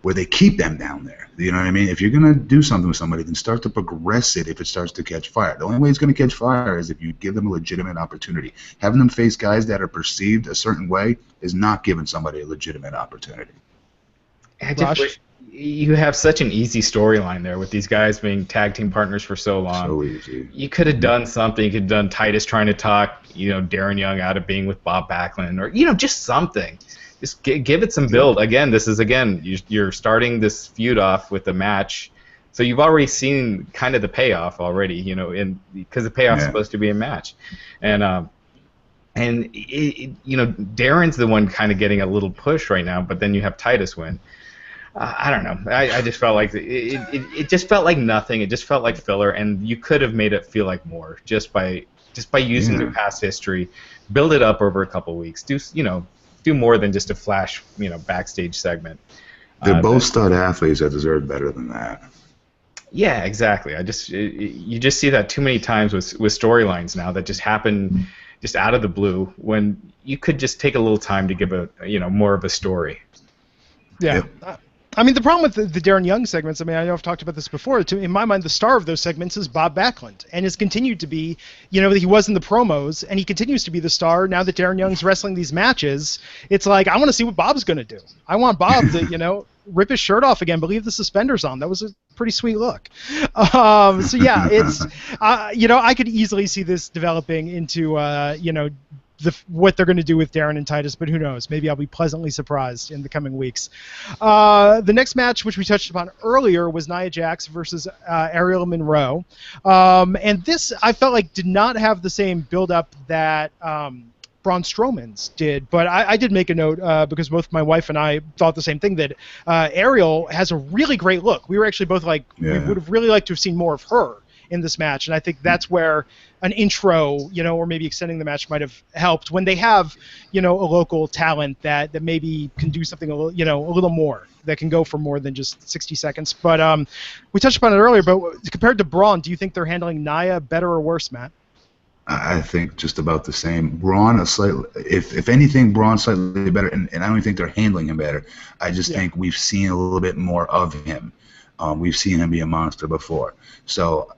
where they keep them down there. You know what I mean? If you're going to do something with somebody, then start to progress it if it starts to catch fire. The only way it's going to catch fire is if you give them a legitimate opportunity. Having them face guys that are perceived a certain way is not giving somebody a legitimate opportunity. I just wish you have such an easy storyline there with these guys being tag team partners for so long. So easy. You could have done something. You could have done Titus trying to talk, Darren Young out of being with Bob Backlund, or just something. Just give it some build. Again, you're starting this feud off with a match, so you've already seen kind of the payoff already. Because the payoff's supposed to be a match, and Darren's the one kind of getting a little push right now, but then you have Titus win. I don't know. I just felt like it just felt like nothing. It just felt like filler, and you could have made it feel like more just by using their past history, build it up over a couple weeks. Do more than just a flash, backstage segment. They're both stud athletes that deserve better than that. Yeah, exactly. You just see that too many times with storylines now that just happen just out of the blue when you could just take a little time to give more of a story. Yeah. Yep. I mean, the problem with the Darren Young segments, I know I've talked about this before, in my mind, the star of those segments is Bob Backlund, and has continued to be, he was in the promos, and he continues to be the star now that Darren Young's wrestling these matches. It's like, I want to see what Bob's going to do. I want Bob to, rip his shirt off again, but leave the suspenders on. That was a pretty sweet look. So, yeah, it's, I could easily see this developing into, what they're going to do with Darren and Titus, but who knows? Maybe I'll be pleasantly surprised in the coming weeks. The next match, which we touched upon earlier, was Nia Jax versus Ariel Monroe. And this, I felt like, did not have the same build-up that Braun Strowman's did. But I did make a note because both my wife and I thought the same thing, that Ariel has a really great look. We were actually both like, we would have really liked to have seen more of her in this match, and I think that's where an intro, or maybe extending the match might have helped when they have, a local talent that maybe can do something a little more, that can go for more than just 60 seconds. But we touched upon it earlier, but compared to Braun, do you think they're handling Nia better or worse, Matt? I think just about the same. Braun, if anything, Braun slightly better, and I don't even think they're handling him better. I just think we've seen a little bit more of him. We've seen him be a monster before. So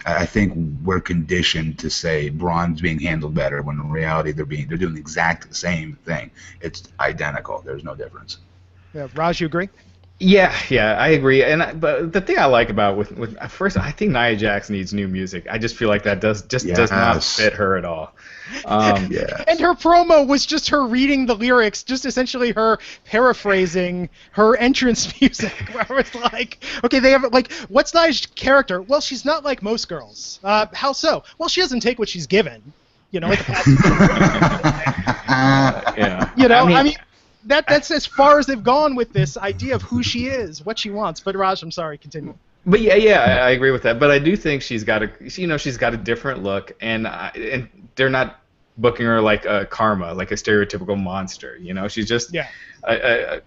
I think we're conditioned to say Braun's being handled better, when in reality they're doing the exact same thing. It's identical. There's no difference. Yeah, Raj, you agree? Yeah, I agree. But the thing I like about with first, I think Nia Jax needs new music. I just feel like that does not fit her at all. And her promo was just her reading the lyrics, just essentially her paraphrasing her entrance music, where it's like, okay, they have what's Nia's character? Well, she's not like most girls. How so? Well, she doesn't take what she's given. Like a I mean that's as far as they've gone with this idea of who she is, what she wants. But Raj, I'm sorry, continue. But I agree with that. But I do think she's got a different look, and they're not booking her like a Karma, like a stereotypical monster. She's just a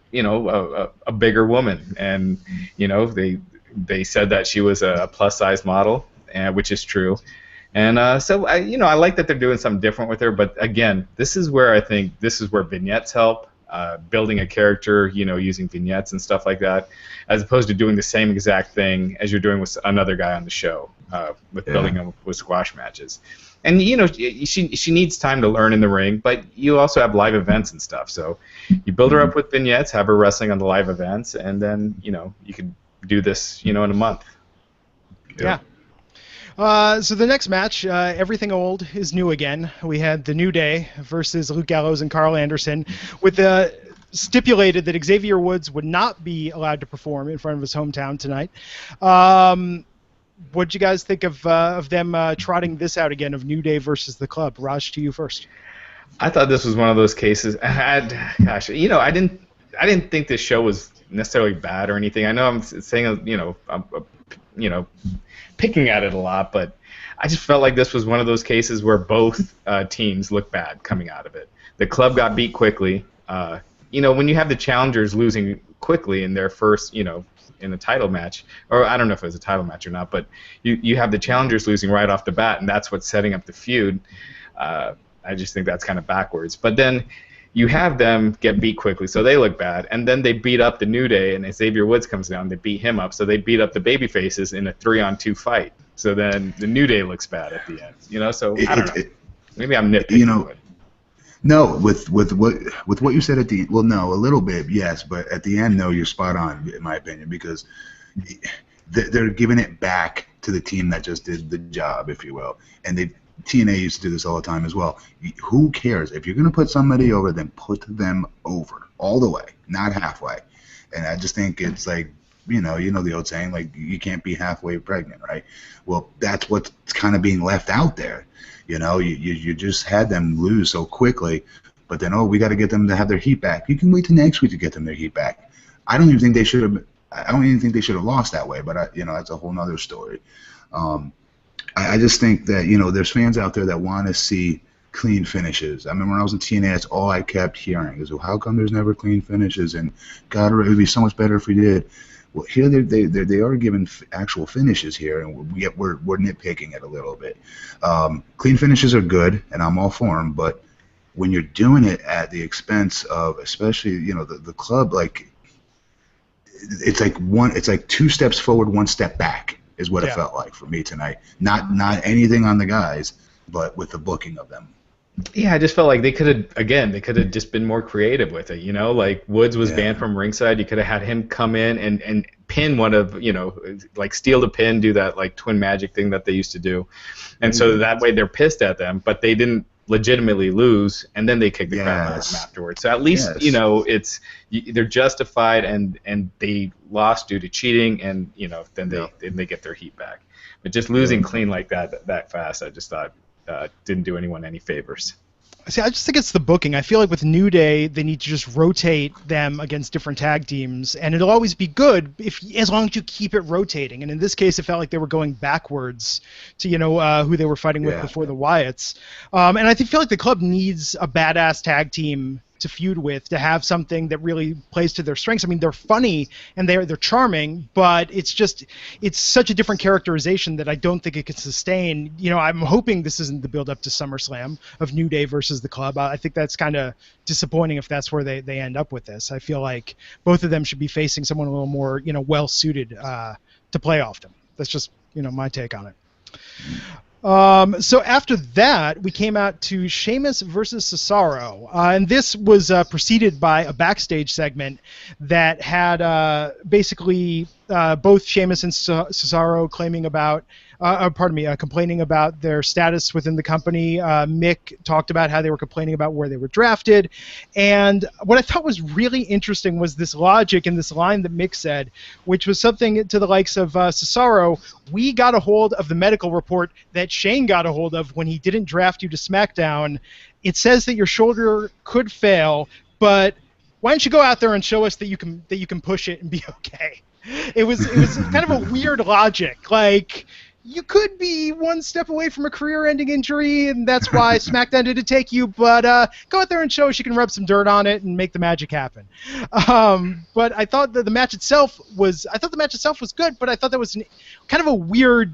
bigger woman, and they said that she was a plus size model, which is true. And so I like that they're doing something different with her. But again, this is where vignettes help. Building a character, using vignettes and stuff like that, as opposed to doing the same exact thing as you're doing with another guy on the show, with building them with squash matches. And she needs time to learn in the ring, but you also have live events and stuff. So you build her up with vignettes, have her wrestling on the live events, and then you can do this in a month. Yeah. So the next match, everything old is new again. We had The New Day versus Luke Gallows and Carl Anderson, with the stipulated that Xavier Woods would not be allowed to perform in front of his hometown tonight. What did you guys think of them trotting this out again, of New Day versus the Club? Raj, to you first. I thought this was one of those cases. I didn't think this show was necessarily bad or anything. I know I'm saying I'm picking at it a lot, but I just felt like this was one of those cases where both teams looked bad coming out of it. The Club got beat quickly. When you have the challengers losing quickly in their first, in the title match, or I don't know if it was a title match or not, but you have the challengers losing right off the bat, and that's what's setting up the feud. I just think that's kind of backwards. But then you have them get beat quickly, so they look bad, and then they beat up the New Day, and Xavier Woods comes down, they beat him up, so they beat up the babyfaces in a 3-on-2 fight. So then the New Day looks bad at the end, So I don't know. Maybe I'm nitpicking. No, with what you said at the no, a little bit, yes, but at the end, no, you're spot on in my opinion, because they're giving it back to the team that just did the job, if you will, and TNA used to do this all the time as well. Who cares? If you're going to put somebody over, then put them over all the way, not halfway. And I just think it's like, the old saying, like, you can't be halfway pregnant, right? Well, that's what's kind of being left out there. You just had them lose so quickly, but then, we got to get them to have their heat back. You can wait till next week to get them their heat back. I don't even think they should have lost that way, but that's a whole nother story. I just think that, there's fans out there that want to see clean finishes. I remember when I was in TNA, that's all I kept hearing is, well, how come there's never clean finishes? And God, it would be so much better if we did. Well, here they are giving actual finishes here, and we're nitpicking it a little bit. Clean finishes are good, and I'm all for them, but when you're doing it at the expense of, especially, the Club, like, it's like 2 steps forward, 1 step back. Is what it felt like for me tonight. Not anything on the guys, but with the booking of them. Yeah, I just felt like they could have just been more creative with it. Like Woods was banned from ringside. You could have had him come in and pin one of, like steal the pin, do that like twin magic thing that they used to do, and so that way they're pissed at them, but they didn't legitimately lose, and then they kick the crap out of them afterwards. So at least they're justified, and they lost due to cheating, and then they get their heat back. But just losing clean like that fast, I just thought didn't do anyone any favors. See, I just think it's the booking. I feel like with New Day, they need to just rotate them against different tag teams, and it'll always be good as long as you keep it rotating. And in this case, it felt like they were going backwards to who they were fighting with before the Wyatts. And I feel like the club needs a badass tag team to feud with, to have something that really plays to their strengths. I mean, they're funny and they're charming, but it's such a different characterization that I don't think it can sustain. I'm hoping this isn't the build up to SummerSlam of New Day versus the club. I think that's kind of disappointing if that's where they end up with this. I feel like both of them should be facing someone a little more, well suited to play off them. That's just, my take on it. So after that, we came out to Sheamus versus Cesaro, and this was preceded by a backstage segment that had basically both Sheamus and Cesaro complaining about their status within the company. Mick talked about how they were complaining about where they were drafted, and what I thought was really interesting was this logic in this line that Mick said, which was something to the likes of Cesaro. We got a hold of the medical report that Shane got a hold of when he didn't draft you to SmackDown. It says that your shoulder could fail, but why don't you go out there and show us that you can push it and be okay? It was kind of a weird logic. Like, you could be one step away from a career-ending injury, and that's why SmackDown didn't take you, but go out there and show us you can rub some dirt on it and make the magic happen. But I thought that the match itself was good, but I thought that was kind of a weird,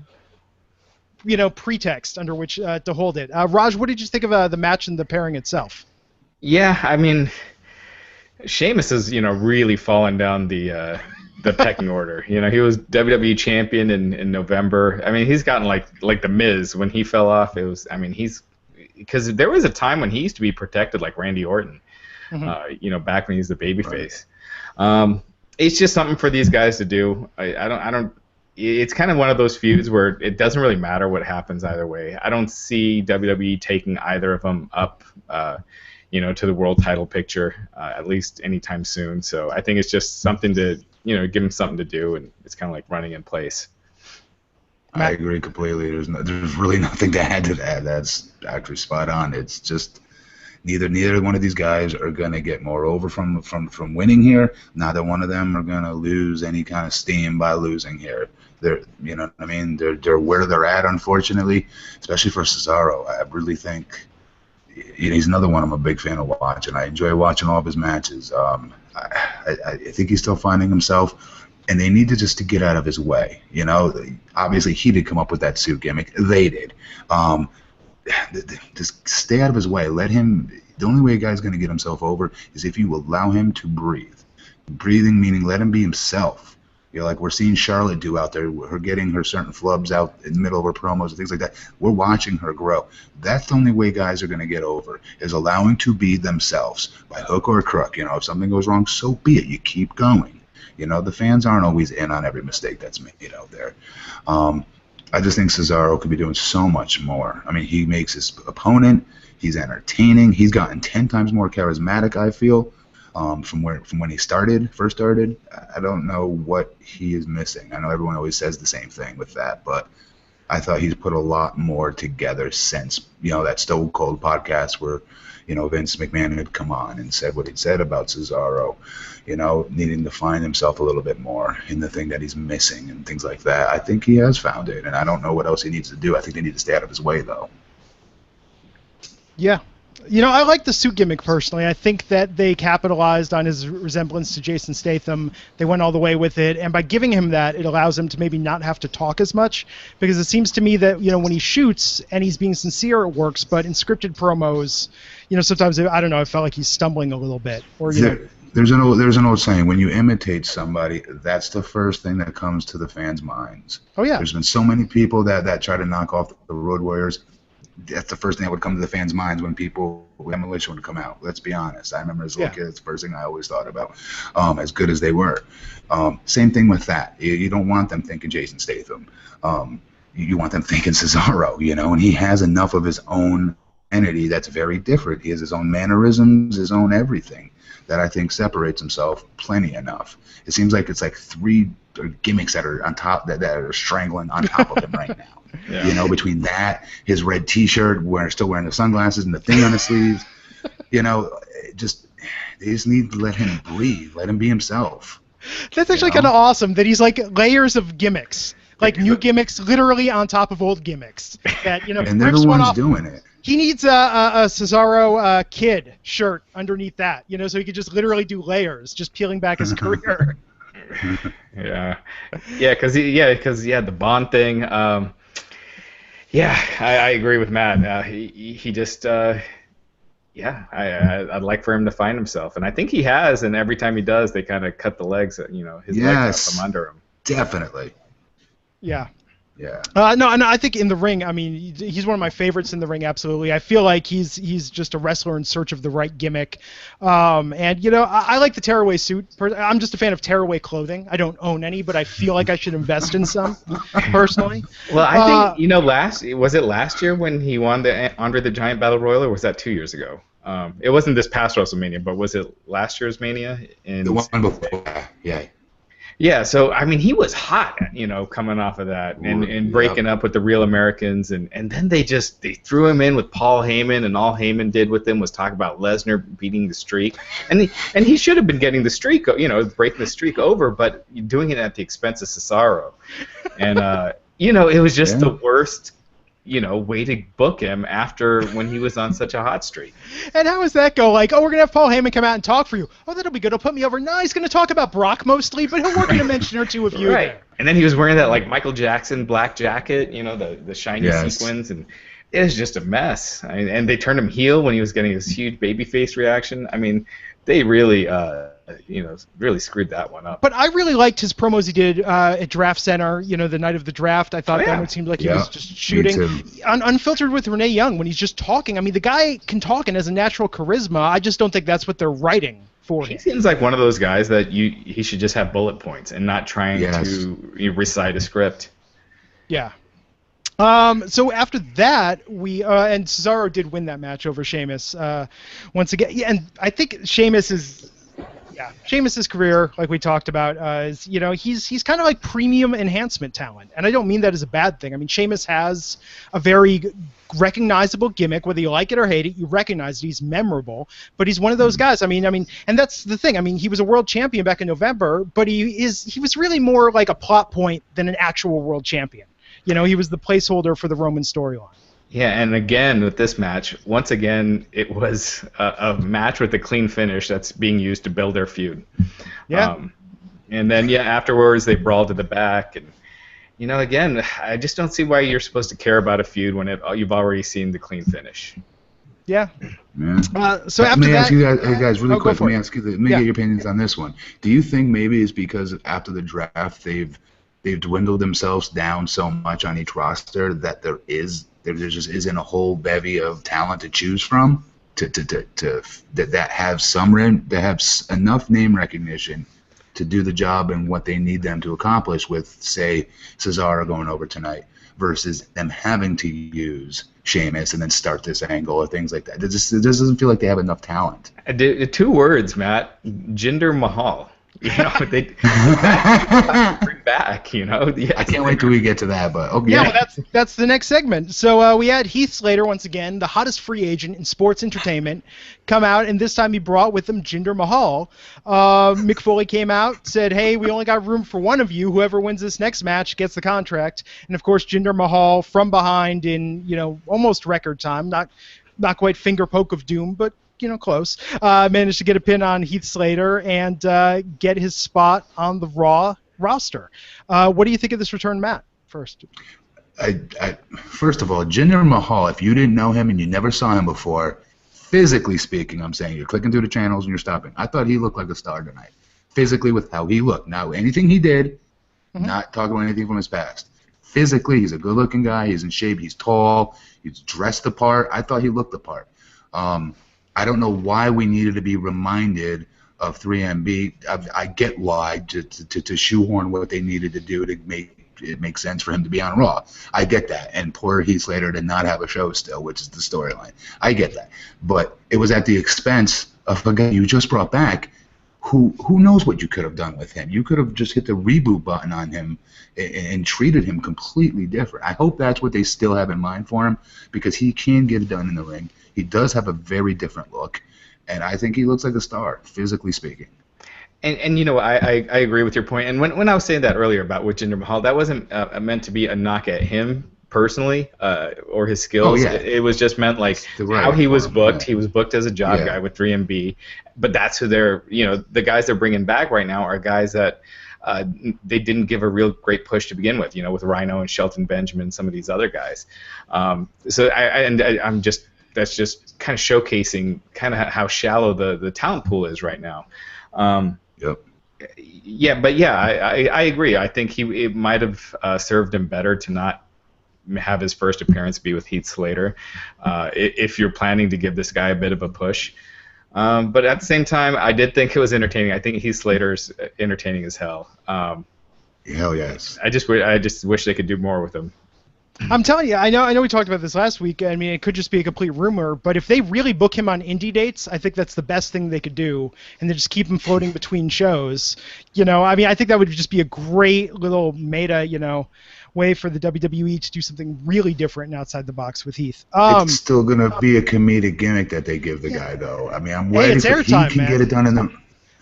pretext under which to hold it. Raj, what did you think of the match and the pairing itself? Yeah, I mean, Sheamus has, really fallen down the pecking order. He was WWE champion in November. I mean, he's gotten like the Miz when he fell off. It was, I mean, because there was a time when he used to be protected like Randy Orton. Back when he was the babyface. It's just something for these guys to do. I don't. It's kind of one of those feuds where it doesn't really matter what happens either way. I don't see WWE taking either of them up, to the world title picture, at least anytime soon. So I think it's just something to, give them something to do, and it's kind of like running in place. I agree completely. There's really nothing to add to that. That's actually spot on. It's just neither one of these guys are going to get more over from winning here. Neither one of them are going to lose any kind of steam by losing here. They're, they're where they're at, unfortunately, especially for Cesaro. I really think he's another one I'm a big fan of watching. I enjoy watching all of his matches. I think he's still finding himself, and they need to get out of his way. Obviously he did come up with that suit gimmick. They did. Just stay out of his way. Let him. The only way a guy's going to get himself over is if you allow him to breathe. Breathing meaning let him be himself. Like we're seeing Charlotte do out there, her getting her certain flubs out in the middle of her promos and things like that. We're watching her grow. That's the only way guys are going to get over, is allowing to be themselves by hook or crook. If something goes wrong, so be it. You keep going. The fans aren't always in on every mistake that's made out there. I just think Cesaro could be doing so much more. I mean, he makes his opponent. He's entertaining. He's gotten 10 times more charismatic, I feel. From when he first started, I don't know what he is missing. I know everyone always says the same thing with that, but I thought he's put a lot more together since that Stone Cold podcast where Vince McMahon had come on and said what he'd said about Cesaro, needing to find himself a little bit more in the thing that he's missing and things like that. I think he has found it, and I don't know what else he needs to do. I think they need to stay out of his way, though. Yeah. I like the suit gimmick personally. I think that they capitalized on his resemblance to Jason Statham. They went all the way with it, and by giving him that, it allows him to maybe not have to talk as much, because it seems to me that when he shoots and he's being sincere, it works. But in scripted promos, sometimes I don't know, I felt like he's stumbling a little bit. Or there's an old saying: when you imitate somebody, that's the first thing that comes to the fans' minds. Oh yeah. There's been so many people that try to knock off the Road Warriors. That's the first thing that would come to the fans' minds when Demolition would come out. Let's be honest. I remember as a little kid, it's the first thing I always thought about, as good as they were. Same thing with that. You don't want them thinking Jason Statham. You want them thinking Cesaro, and he has enough of his own entity that's very different. He has his own mannerisms, his own everything that I think separates himself plenty enough. It seems like it's like 3 gimmicks that are on top that are strangling on top of him right now. You know, between that, his red T-shirt, still wearing the sunglasses and the thing on his sleeves, you know, they just need to let him breathe, let him be himself. That's actually kind of awesome that he's like layers of gimmicks, like new gimmicks, literally on top of old gimmicks. That, you know, and they're the ones doing it. He needs a Cesaro Kid shirt underneath that, you know, so he could just literally do layers, just peeling back his career. Because he had the Bond thing. I agree with Matt. He just. I'd like for him to find himself, and I think he has. And every time he does, they kind of cut the legs, his legs out from under him. Definitely. Yeah. Yeah. No, I think in the ring, I mean, he's one of my favorites in the ring. Absolutely, I feel like he's just a wrestler in search of the right gimmick. And you know, I like the tearaway suit. I'm just a fan of tearaway clothing. I don't own any, but I feel like I should invest in some, personally. Well, I think was it last year when he won the Andre the Giant Battle Royal, or was that 2 years ago? It wasn't this past WrestleMania, but was it last year's Mania? The one before, yeah. Yeah, so I mean, he was hot, you know, coming off of that and breaking up with the Real Americans, and then they threw him in with Paul Heyman, and all Heyman did with him was talk about Lesnar beating the streak, and he should have been getting the streak, you know, breaking the streak over, but doing it at the expense of Cesaro, and you know, it was just the worst. You know, way to book him after when he was on such a hot streak. And how does that go? Like, oh, we're going to have Paul Heyman come out and talk for you. Oh, that'll be good. He'll put me over. No, he's going to talk about Brock mostly, but he'll work in a mention or two of you. Right. There. And then he was wearing that, like, Michael Jackson black jacket, you know, the shiny sequins, and it was just a mess. And they turned him heel when he was getting this huge babyface reaction. I mean, they really, really screwed that one up. But I really liked his promos he did at Draft Center, you know, the night of the draft. I thought that one seemed like he was just shooting. Unfiltered with Renee Young when he's just talking. I mean, the guy can talk and has a natural charisma. I just don't think that's what they're writing for him. He seems like one of those guys that he should just have bullet points and not trying to recite a script. Yeah. So after that, we and Cesaro did win that match over Sheamus once again. Yeah, and I think Sheamus's career, like we talked about, is, you know, he's kind of like premium enhancement talent, and I don't mean that as a bad thing. I mean, Sheamus has a very recognizable gimmick, whether you like it or hate it. You recognize it. He's memorable, but he's one of those guys. I mean, and that's the thing. I mean, he was a world champion back in November, but he was really more like a plot point than an actual world champion. You know, he was the placeholder for the Roman storyline. Yeah, and again, with this match, once again, it was a match with a clean finish that's being used to build their feud. Yeah. And then, afterwards, they brawled to the back. And, you know, again, I just don't see why you're supposed to care about a feud when you've already seen the clean finish. Yeah. So after let me ask you guys really quick. Let me get your opinions on this one. Do you think maybe it's because after the draft they've dwindled themselves down so much on each roster that there just isn't a whole bevy of talent to choose from that have enough name recognition to do the job and what they need them to accomplish with, say, Cesaro going over tonight versus them having to use Sheamus and then start this angle or things like that. It doesn't feel like they have enough talent. 2 words, Matt. Jinder Mahal. You know, they bring back, you know. I can't wait till we get to that, but okay. Yeah, well, that's the next segment. So we had Heath Slater, once again, the hottest free agent in sports entertainment, come out, and this time he brought with him Jinder Mahal. Mick Foley came out, said, hey, we only got room for one of you. Whoever wins this next match gets the contract. And, of course, Jinder Mahal from behind in, you know, almost record time, not quite finger poke of doom, but you know, close. Managed to get a pin on Heath Slater and get his spot on the Raw roster. What do you think of this return, Matt? First. First of all, Jinder Mahal, if you didn't know him and you never saw him before, physically speaking, I'm saying, you're clicking through the channels and you're stopping. I thought he looked like a star tonight, physically with how he looked. Now, anything he did, not talking about anything from his past. Physically, he's a good-looking guy. He's in shape. He's tall. He's dressed the part. I thought he looked the part. I don't know why we needed to be reminded of 3MB. I get why, to shoehorn what they needed to do to make it make sense for him to be on Raw. I get that. And poor Heath Slater did not have a show still, which is the storyline. I get that. But it was at the expense of a guy you just brought back who knows what you could have done with him. You could have just hit the reboot button on him and treated him completely different. I hope that's what they still have in mind for him, because he can get it done in the ring. He does have a very different look, and I think he looks like a star, physically speaking. And you know, I agree with your point. And when I was saying that earlier about with Jinder Mahal, that wasn't meant to be a knock at him personally or his skills. Oh, yeah. It was just meant like how he was booked. Yeah. He was booked as a job guy with 3MB. But that's who they're, you know, the guys they're bringing back right now are guys that they didn't give a real great push to begin with, you know, with Rhino and Shelton Benjamin and some of these other guys. So I'm just, that's just kind of showcasing kind of how shallow the talent pool is right now. Yep. Yeah, but yeah, I agree. I think it might have served him better to not have his first appearance be with Heath Slater, if you're planning to give this guy a bit of a push. But at the same time, I did think it was entertaining. I think Heath Slater's entertaining as hell. Hell yes. I just wish they could do more with him. I'm telling you, I know we talked about this last week. I mean, it could just be a complete rumor, but if they really book him on indie dates, I think that's the best thing they could do, and they just keep him floating between shows. You know, I mean, I think that would just be a great little meta, you know, way for the WWE to do something really different and outside the box with Heath. It's still gonna be a comedic gimmick that they give the guy, though. I mean, I'm waiting for he can get it done in the.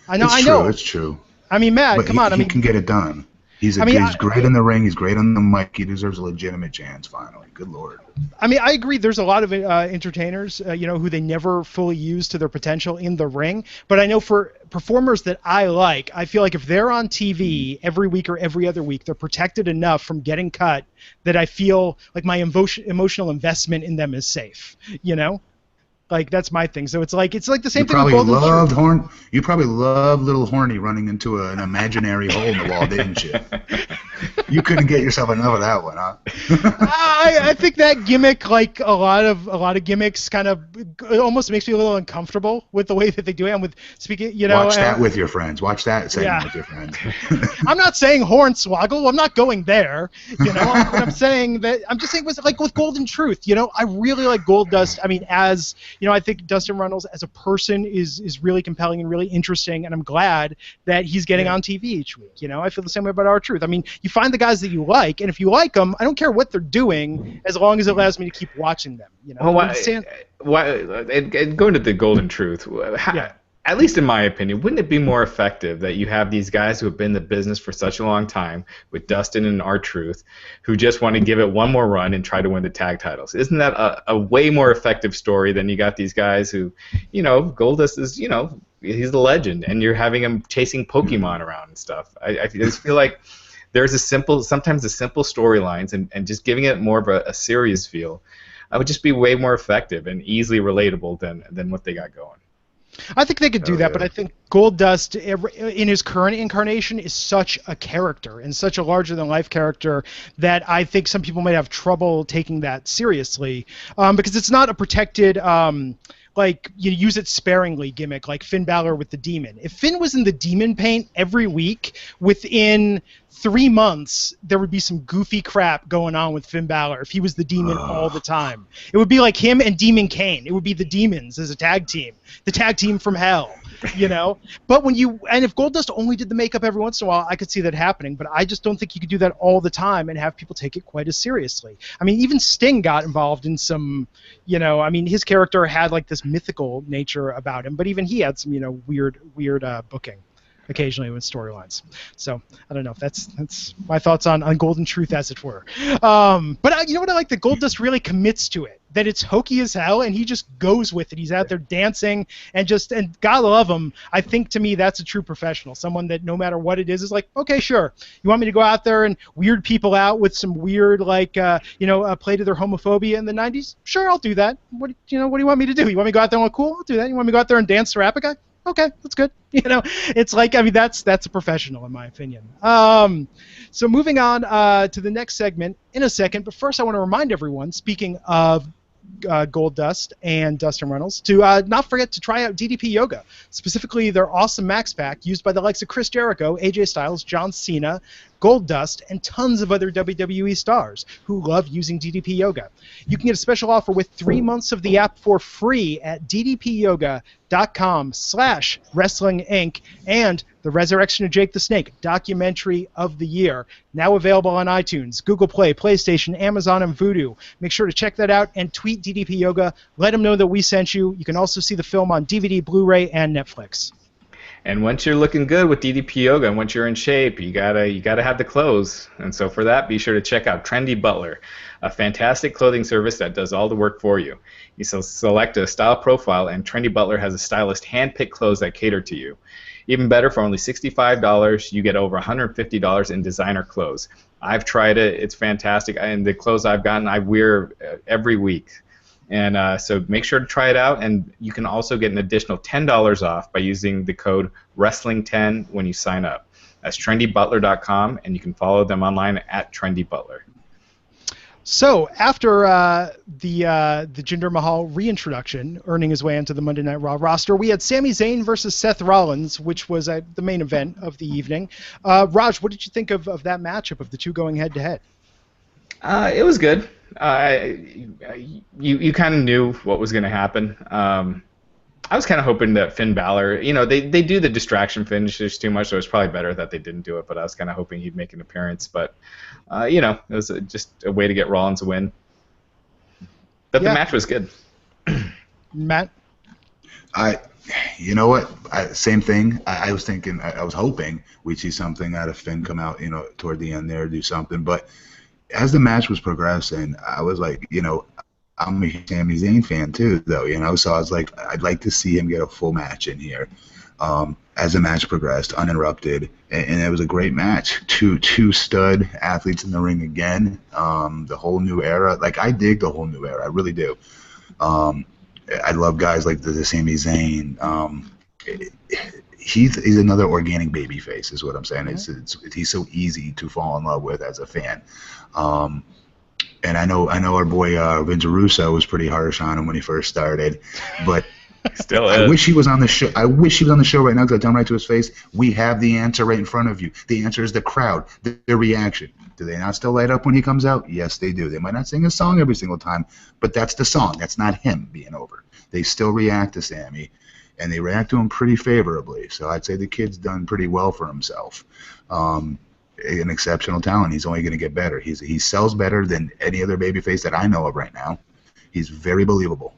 I know. It's true. I mean, Matt, but come on. He can get it done. He's great in the ring. He's great on the mic. He deserves a legitimate chance, finally. Good Lord. I mean, I agree. There's a lot of entertainers, you know, who they never fully use to their potential in the ring. But I know for performers that I like, I feel like if they're on TV every week or every other week, they're protected enough from getting cut that I feel like my emotional investment in them is safe. You know? Like, that's my thing. So it's like the same thing with Golden Truth. You probably loved Little Horny running into an imaginary hole in the wall, didn't you? You couldn't get yourself enough of that one, huh? I think that gimmick, like a lot of gimmicks, kind of almost makes me a little uncomfortable with the way that they do it. And with speaking, you know, watch that with your friends. Watch that segment with your friends. I'm not saying Hornswoggle. I'm not going there. You know, I'm saying that I'm just saying like with Golden Truth. You know, I really like Goldust. I mean, as you know, I think Dustin Runnels as a person is really compelling and really interesting, and I'm glad that he's getting on TV each week. You know, I feel the same way about R-Truth. I mean, you find the guys that you like, and if you like them, I don't care what they're doing as long as it allows me to keep watching them. You know, going to the Golden Truth, at least in my opinion, wouldn't it be more effective that you have these guys who have been in the business for such a long time, with Dustin and R-Truth, who just want to give it one more run and try to win the tag titles? Isn't that a way more effective story than you got these guys who, you know, Goldust is, you know, he's the legend, and you're having him chasing Pokemon around and stuff. I just feel like there's sometimes the simple storylines, and just giving it more of a serious feel, would just be way more effective and easily relatable than what they got going. I think they could do that, but I think Goldust, in his current incarnation, is such a character and such a larger-than-life character that I think some people might have trouble taking that seriously, because it's not a protected, like, you use it sparingly gimmick, like Finn Balor with the Demon. If Finn was in the Demon paint every week, within 3 months, there would be some goofy crap going on with Finn Balor if he was the Demon all the time. It would be like him and Demon Kane. It would be the Demons as a tag team, the tag team from hell, you know? But if Goldust only did the makeup every once in a while, I could see that happening, but I just don't think you could do that all the time and have people take it quite as seriously. I mean, even Sting got involved in some, you know, I mean, his character had like this mythical nature about him, but even he had some, you know, weird booking occasionally with storylines. So I don't know. That's my thoughts on Golden Truth, as it were. But you know what I like? That Goldust really commits to it. That it's hokey as hell, and he just goes with it. He's out there dancing, and God love him. I think, to me, that's a true professional. Someone that no matter what it is like, okay, sure. You want me to go out there and weird people out with some weird, like, play to their homophobia in the 90s? Sure, I'll do that. What do you want me to do? You want me to go out there and look cool? I'll do that. You want me to go out there and dance to Rapica? Okay, that's good. You know, it's like, I mean, that's a professional in my opinion. So moving on to the next segment in a second, but first I want to remind everyone, speaking of Goldust and Dustin Runnels, to not forget to try out DDP Yoga, specifically their awesome Max Pack used by the likes of Chris Jericho, AJ Styles, John Cena, Goldust, and tons of other WWE stars who love using DDP Yoga. You can get a special offer with 3 months of the app for free at ddpyoga.com/WrestlingINC and The Resurrection of Jake the Snake, Documentary of the Year, now available on iTunes, Google Play, PlayStation, Amazon, and Vudu. Make sure to check that out and tweet DDP Yoga. Let them know that we sent you. You can also see the film on DVD, Blu-ray, and Netflix. And once you're looking good with DDP Yoga, and once you're in shape, you gotta have the clothes. And so for that, be sure to check out Trendy Butler, a fantastic clothing service that does all the work for you. You select a style profile, and Trendy Butler has a stylist hand-pick clothes that cater to you. Even better, for only $65, you get over $150 in designer clothes. I've tried it; it's fantastic, and the clothes I've gotten, I wear every week. And so make sure to try it out, and you can also get an additional $10 off by using the code WRESTLING10 when you sign up. That's trendybutler.com, and you can follow them online at trendybutler. So after the Jinder Mahal reintroduction, earning his way into the Monday Night Raw roster, we had Sami Zayn versus Seth Rollins, which was the main event of the evening. Raj, what did you think of that matchup of the two going head-to-head? It was good. You kind of knew what was going to happen. I was kind of hoping that Finn Balor, they do the distraction finishes too much, so it's probably better that they didn't do it, but I was kind of hoping he'd make an appearance. But, it was just a way to get Rollins a win. But the match was good. Matt? You know what? Same thing. I was thinking, I was hoping we'd see something out of Finn come out, toward the end there, do something. But as the match was progressing, I was like, I'm a Sami Zayn fan too, though, so I was like, I'd like to see him get a full match in here. As the match progressed, uninterrupted, and it was a great match. Two stud athletes in the ring again. The whole new era. Like, I dig the whole new era. I really do. I love guys like the Sami Zayn. He's another organic baby face, is what I'm saying. He's so easy to fall in love with as a fan. And I know our boy Vince Russo was pretty harsh on him when he first started, but still is. I wish he was on the show. I wish he was on the show right now, because I tell him right to his face, we have the answer right in front of you. The answer is the crowd, their reaction. Do they not still light up when he comes out? Yes, they do. They might not sing a song every single time, but that's the song. That's not him being over. They still react to Sammy, and they react to him pretty favorably. So I'd say the kid's done pretty well for himself. An exceptional talent. He's only going to get better. He sells better than any other babyface that I know of right now. He's very believable.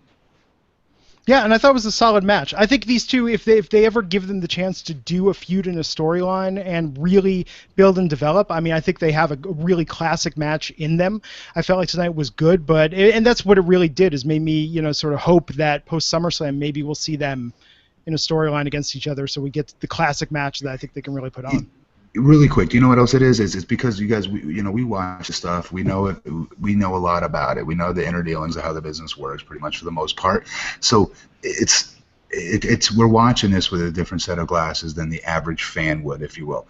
Yeah, and I thought it was a solid match. I think these two, if they ever give them the chance to do a feud and a storyline and really build and develop, I think they have a really classic match in them. I felt like tonight was good, and that's what it really did, is made me, sort of hope that post SummerSlam maybe we'll see them in a storyline against each other, so we get the classic match that I think they can really put on. Really quick, do you know what else it is? It's because you guys, we watch the stuff. We know it. We know a lot about it. We know the inner dealings of how the business works, pretty much for the most part. So we're watching this with a different set of glasses than the average fan would, if you will.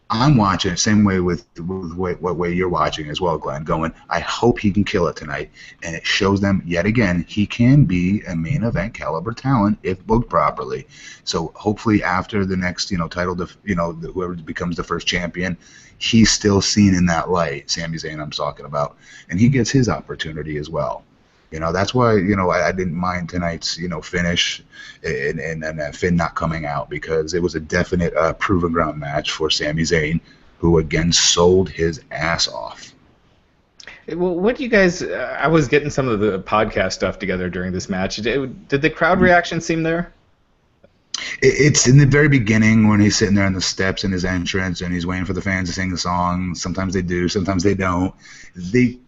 I'm watching it same way with what way you're watching as well, Glenn, going, I hope he can kill it tonight. And it shows them, yet again, he can be a main event caliber talent if booked properly. So hopefully after the next, title, whoever becomes the first champion, he's still seen in that light, Sami Zayn I'm talking about, and he gets his opportunity as well. That's why, I didn't mind tonight's, finish and Finn not coming out, because it was a definite proven ground match for Sami Zayn, who again sold his ass off. Well, what do you guys? I was getting some of the podcast stuff together during this match. Did the crowd reaction seem there? It's in the very beginning when he's sitting there on the steps in his entrance and he's waiting for the fans to sing the song. Sometimes they do, sometimes they don't. They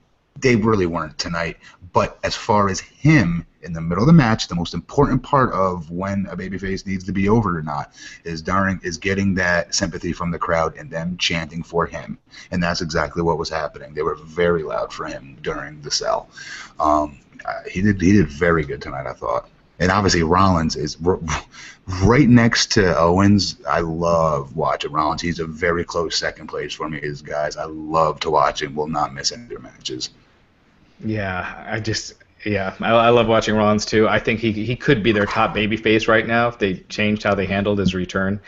really weren't tonight. But as far as him in the middle of the match, the most important part of when a babyface needs to be over or not is getting that sympathy from the crowd and them chanting for him. And that's exactly what was happening. They were very loud for him during the sell. He did very good tonight, I thought. And obviously Rollins is right next to Owens. I love watching Rollins. He's a very close second place for me. His guys, I love to watch him. Will not miss any of their matches. Yeah, Yeah, I love watching Rollins too. I think he could be their top babyface right now if they changed how they handled his return.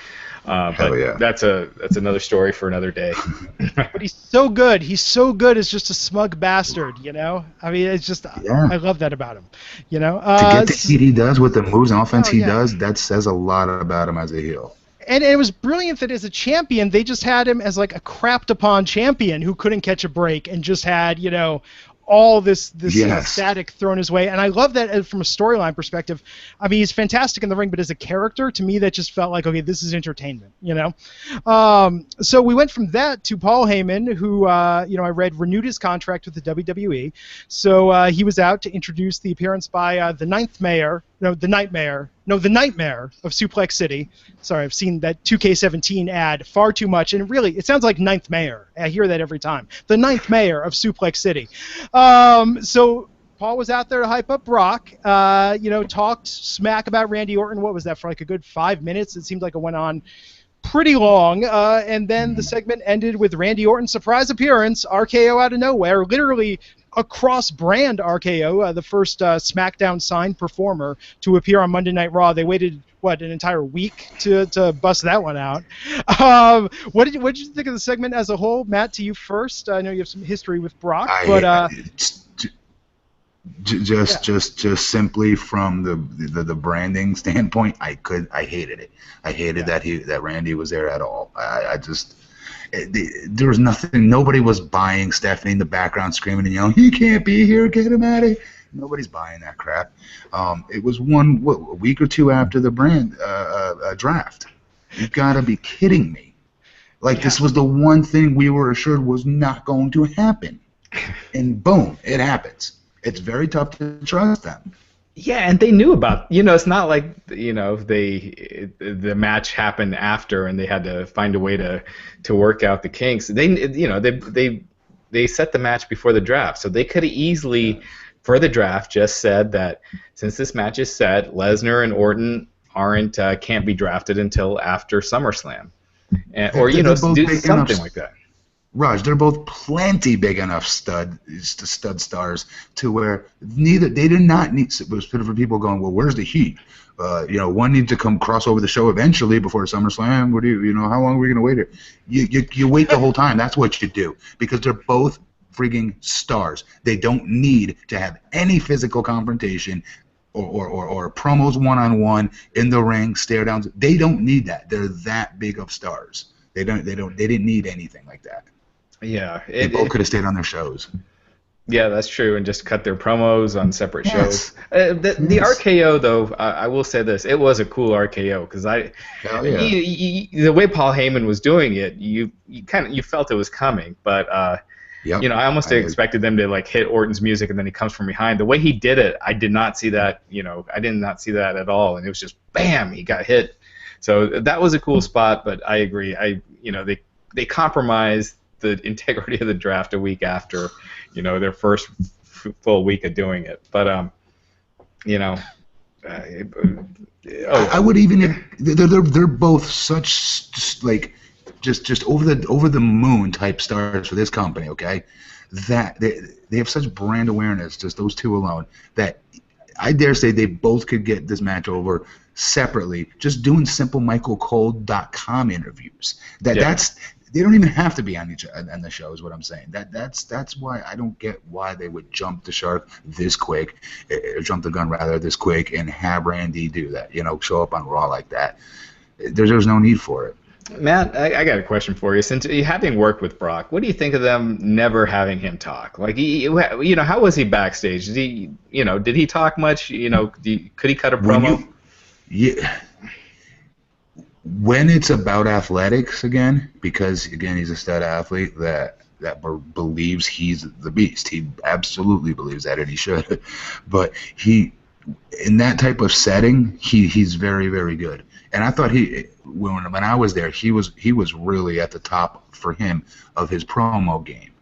Hell But yeah. that's another story for another day. But he's so good. He's so good as just a smug bastard, you know? I mean, it's just, Yeah. I love that about him, you know? To get the heat he does with the moves and offense Oh, he yeah. does, that says a lot about him as a heel. And it was brilliant that as a champion, they just had him as like a crapped upon champion who couldn't catch a break and just had, you know, all this Yes. static thrown his way. And I love that from a storyline perspective. I mean, he's fantastic in the ring, but as a character, to me, that just felt like, okay, this is entertainment, you know? So we went from that to Paul Heyman, who, you know, I read renewed his contract with the WWE. So he was out to introduce the appearance by the Nightmare of Suplex City. Sorry, I've seen that 2K17 ad far too much, and really, it sounds like Ninth Mayor. I hear that every time. The Ninth Mayor of Suplex City. So Paul was out there to hype up Brock. You know, talked smack about Randy Orton. What was that, for like a good 5 minutes? It seemed like it went on pretty long, and then the segment ended with Randy Orton's surprise appearance, RKO out of nowhere, literally a cross-brand RKO, the first SmackDown signed performer to appear on Monday Night Raw. They waited, an entire week to bust that one out. What did you think of the segment as a whole? Matt, to you first. I know you have some history with Brock, Just simply from the branding standpoint, I hated it. I hated that Randy was there at all. There was nothing. Nobody was buying Stephanie in the background screaming and yelling, "He can't be here! Get him out of here!" Nobody's buying that crap. It was a week or two after the brand draft. You gotta be kidding me! This was the one thing we were assured was not going to happen, and boom, it happens. It's very tough to trust them. Yeah, and they knew about, it's not like, the match happened after and they had to find a way to work out the kinks. They set the match before the draft, so they could have easily, for the draft, just said that since this match is set, Lesnar and Orton can't be drafted until after SummerSlam, or do something like that. Raj, they're both plenty big enough stud stars to where they did not need. It was for people going, well, where's the heat? One needs to come cross over the show eventually before SummerSlam. What do how long are we gonna wait here? You wait the whole time. That's what you do, because they're both frigging stars. They don't need to have any physical confrontation or promos one-on-one in the ring, stare downs. They don't need that. They're that big of stars. They didn't need anything like that. Yeah, they both could have stayed on their shows. Yeah, that's true, and just cut their promos on separate shows. The RKO, though, I will say this: it was a cool RKO, because the way Paul Heyman was doing it, you felt it was coming, but I almost expected them to hit Orton's music and then he comes from behind. The way he did it, I did not see that. I did not see that at all, and it was just bam, he got hit. So that was a cool spot, but I agree. They compromised the integrity of the draft a week after, their first full week of doing it. But I would even they're both such just over the moon type stars for this company. Okay, that they have such brand awareness, just those two alone, that I dare say they both could get this match over separately, just doing simple MichaelCole.com interviews. They don't even have to be on the show, is what I'm saying. That's why I don't get why they would jump the shark this quick, jump the gun rather this quick, and have Randy do that. Show up on Raw like that. There's no need for it. Matt, I got a question for you. Since having worked with Brock, what do you think of them never having him talk? How was he backstage? Did he talk much? Could he cut a promo? When it's about athletics again, because again he's a stud athlete that believes he's the beast. He absolutely believes that, and he should. But in that type of setting, he's very, very good. And I thought when I was there, he was really at the top for him of his promo game.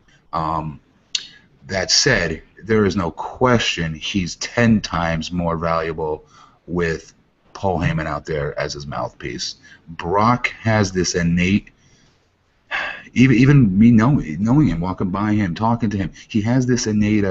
That said, there is no question he's 10 times more valuable with Paul Heyman out there as his mouthpiece. Brock has this innate, even me knowing him, walking by him, talking to him, he has this innate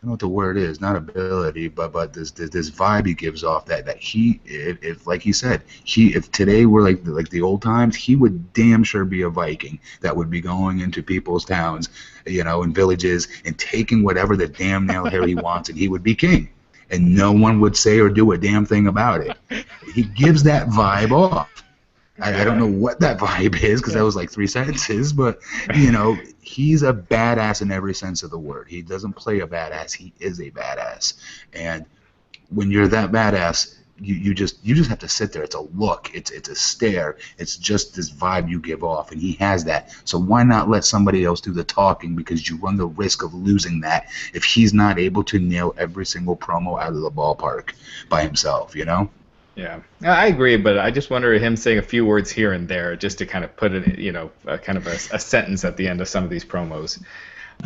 don't know what the word is, not ability, but this vibe he gives off that he, if like he said, if today were like the old times, he would damn sure be a Viking that would be going into people's towns, and villages and taking whatever the damn nail hair he wants, and he would be king, and no one would say or do a damn thing about it. He gives that vibe off. I don't know what that vibe is because that was like 3 sentences, but he's a badass in every sense of the word. He doesn't play a badass; he is a badass. And when you're that badass, you just have to sit there. It's a look, it's a stare, it's just this vibe you give off, and he has that. So why not let somebody else do the talking? Because you run the risk of losing that if he's not able to nail every single promo out of the ballpark by himself. Yeah, I agree, but I just wonder him saying a few words here and there just to kind of put it, kind of a sentence at the end of some of these promos.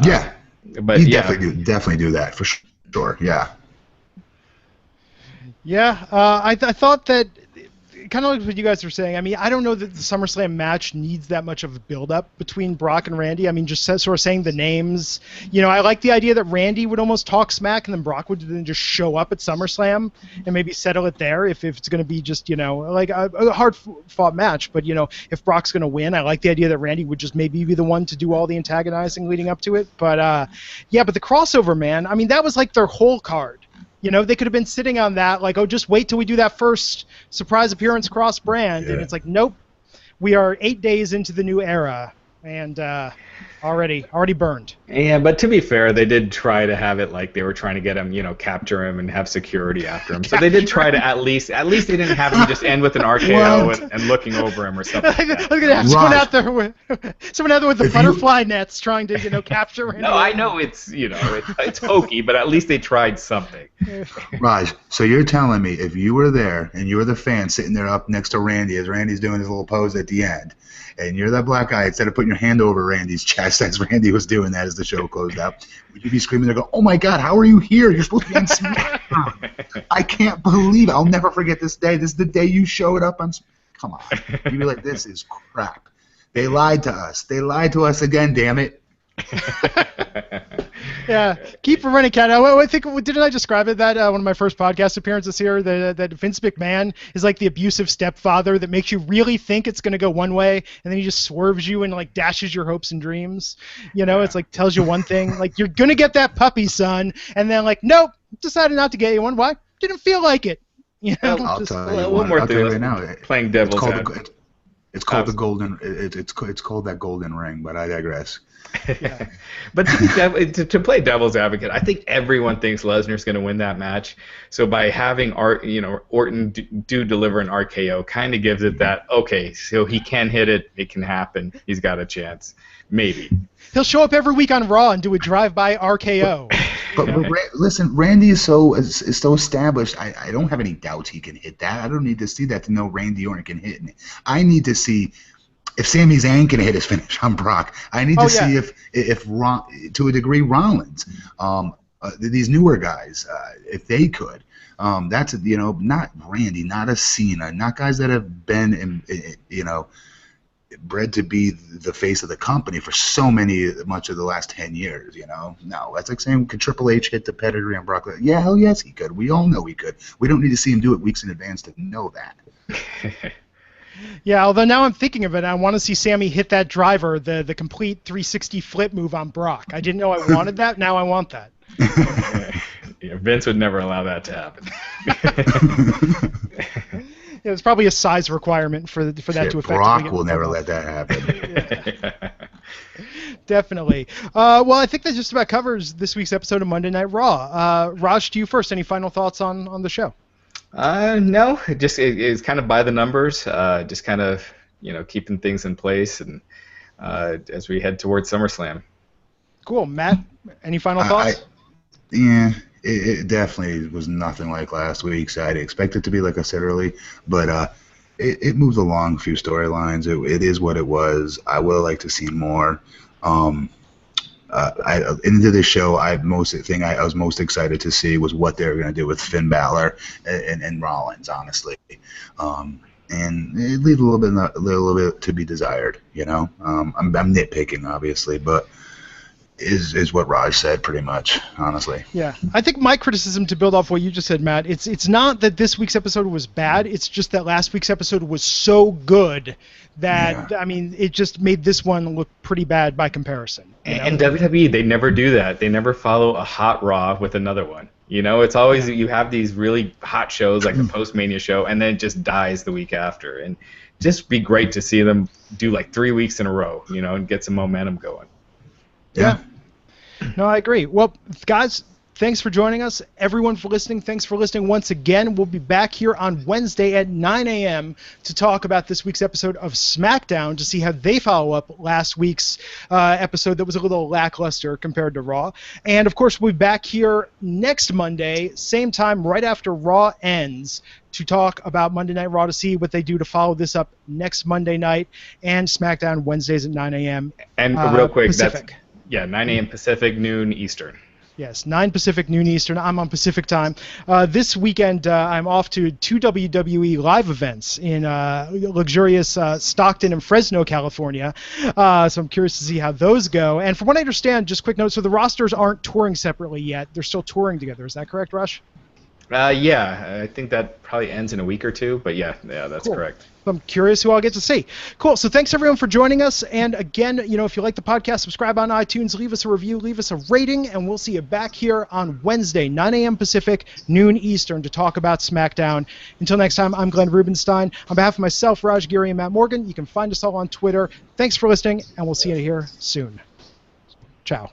Yeah, but he definitely do that for sure. Yeah. Yeah, I thought that, kind of like what you guys were saying, I mean, I don't know that the SummerSlam match needs that much of a build-up between Brock and Randy. I mean, just sort of saying the names. I like the idea that Randy would almost talk smack and then Brock would then just show up at SummerSlam and maybe settle it there if it's going to be just, like a hard-fought match. But, if Brock's going to win, I like the idea that Randy would just maybe be the one to do all the antagonizing leading up to it. But, but the crossover, man, I mean, that was like their whole card. They could have been sitting on that, like, oh, just wait till we do that first surprise appearance cross-brand. Yeah. And it's like, nope, we are 8 days into the new era, and already burned. Yeah, but to be fair, they did try to have it like they were trying to get him, capture him and have security after him. So they did try to at least they didn't have him just end with an RKO and looking over him or something. Like that. I was gonna have someone out there with the butterfly nets trying to capture him. No, I know it's hokey, but at least they tried something. Raj, so you're telling me if you were there and you were the fan sitting there up next to Randy as Randy's doing his little pose at the end, and you're that black guy, instead of putting your hand over Randy's chest as Randy was doing that as the show closed out, would you be screaming there, go, "Oh my God, how are you here? You're supposed to be on SmackDown. I can't believe it. I'll never forget this day. This is the day you showed up on Come on." You'd be like, "This is crap. They lied to us. They lied to us again, damn it." Yeah, keep running, cat. I think, didn't I describe it that one of my first podcast appearances here that Vince McMahon is like the abusive stepfather that makes you really think it's going to go one way, and then he just swerves you and like dashes your hopes and dreams. It's like tells you one thing, like you're going to get that puppy, son, and then like, nope, decided not to get you one. Why? Didn't feel like it. I'll tell you one more thing right now. Playing devil's advocate. It's called the golden. It's called that golden ring, but I digress. Yeah. But to play devil's advocate, I think everyone thinks Lesnar's going to win that match. So by having Orton do deliver an RKO, kind of gives it that, okay, so he can hit it, it can happen, he's got a chance, maybe. He'll show up every week on Raw and do a drive-by RKO. But listen, Randy is so established. I don't have any doubts he can hit that. I don't need to see that to know Randy Orton can hit it. I need to see if Sami Zayn can hit his finish on Brock. I need to see if to a degree Rollins, these newer guys, if they could. That's not Randy, not a Cena, not guys that have been bred to be the face of the company for much of the last 10 years. No, that's like saying, could Triple H hit the pedigree on Brock Lesnar? Yeah, hell yes he could. We all know he could. We don't need to see him do it weeks in advance to know that. Yeah, although now I'm thinking of it, I want to see Sammy hit that driver, the complete 360 flip move on Brock. I didn't know I wanted that. Now I want that. Yeah, Vince would never allow that to happen. Yeah, it's probably a size requirement for that to affect. Brock will never let that happen. Yeah. Definitely. Well, I think that just about covers this week's episode of Monday Night Raw. Raj, to you first. Any final thoughts on the show? No, it's kind of by the numbers, just kind of keeping things in place, and as we head towards SummerSlam. Cool, Matt. Any final thoughts? It definitely was nothing like last week's. I'd expect it to be, like I said earlier, but it moves along a few storylines. It is what it was. I would like to see more. Into this show, I was most excited to see was what they were going to do with Finn Balor and Rollins, honestly. And it leaves a little bit to be desired, I'm nitpicking, obviously, but is what Raj said pretty much, honestly. Yeah, I think my criticism, to build off what you just said, Matt, it's not that this week's episode was bad. It's just that last week's episode was so good that I mean, it just made this one look pretty bad by comparison. And WWE, they never do that. They never follow a hot Raw with another one. You know, it's always you have these really hot shows like the Post-Mania show, and then it just dies the week after. And just be great to see them do like 3 weeks in a row, you know, and get some momentum going. Yeah. No, I agree. Well, guys, thanks for joining us. Everyone for listening, thanks for listening once again. We'll be back here on Wednesday at 9 a.m. to talk about this week's episode of SmackDown, to see how they follow up last week's episode that was a little lackluster compared to Raw. And, of course, we'll be back here next Monday, same time, right after Raw ends, to talk about Monday Night Raw, to see what they do to follow this up next Monday night, and SmackDown Wednesdays at 9 a.m. And real quick, Pacific. 9 a.m. Pacific, noon Eastern. Yes, 9 Pacific, noon Eastern. I'm on Pacific time. This weekend, I'm off to 2 WWE live events in luxurious Stockton and Fresno, California. So I'm curious to see how those go. And from what I understand, just quick note, so the rosters aren't touring separately yet. They're still touring together. Is that correct, Rush? Yeah, I think that probably ends in a week or two, but yeah, that's cool. correct. I'm curious who I'll get to see. Cool. So thanks everyone for joining us. And again, you know, if you like the podcast, subscribe on iTunes, leave us a review, leave us a rating, and we'll see you back here on Wednesday, 9 a.m. Pacific, noon Eastern, to talk about SmackDown. Until next time, I'm Glenn Rubenstein. On behalf of myself, Raj, Giri, and Matt Morgan, you can find us all on Twitter. Thanks for listening, and we'll see you here soon. Ciao.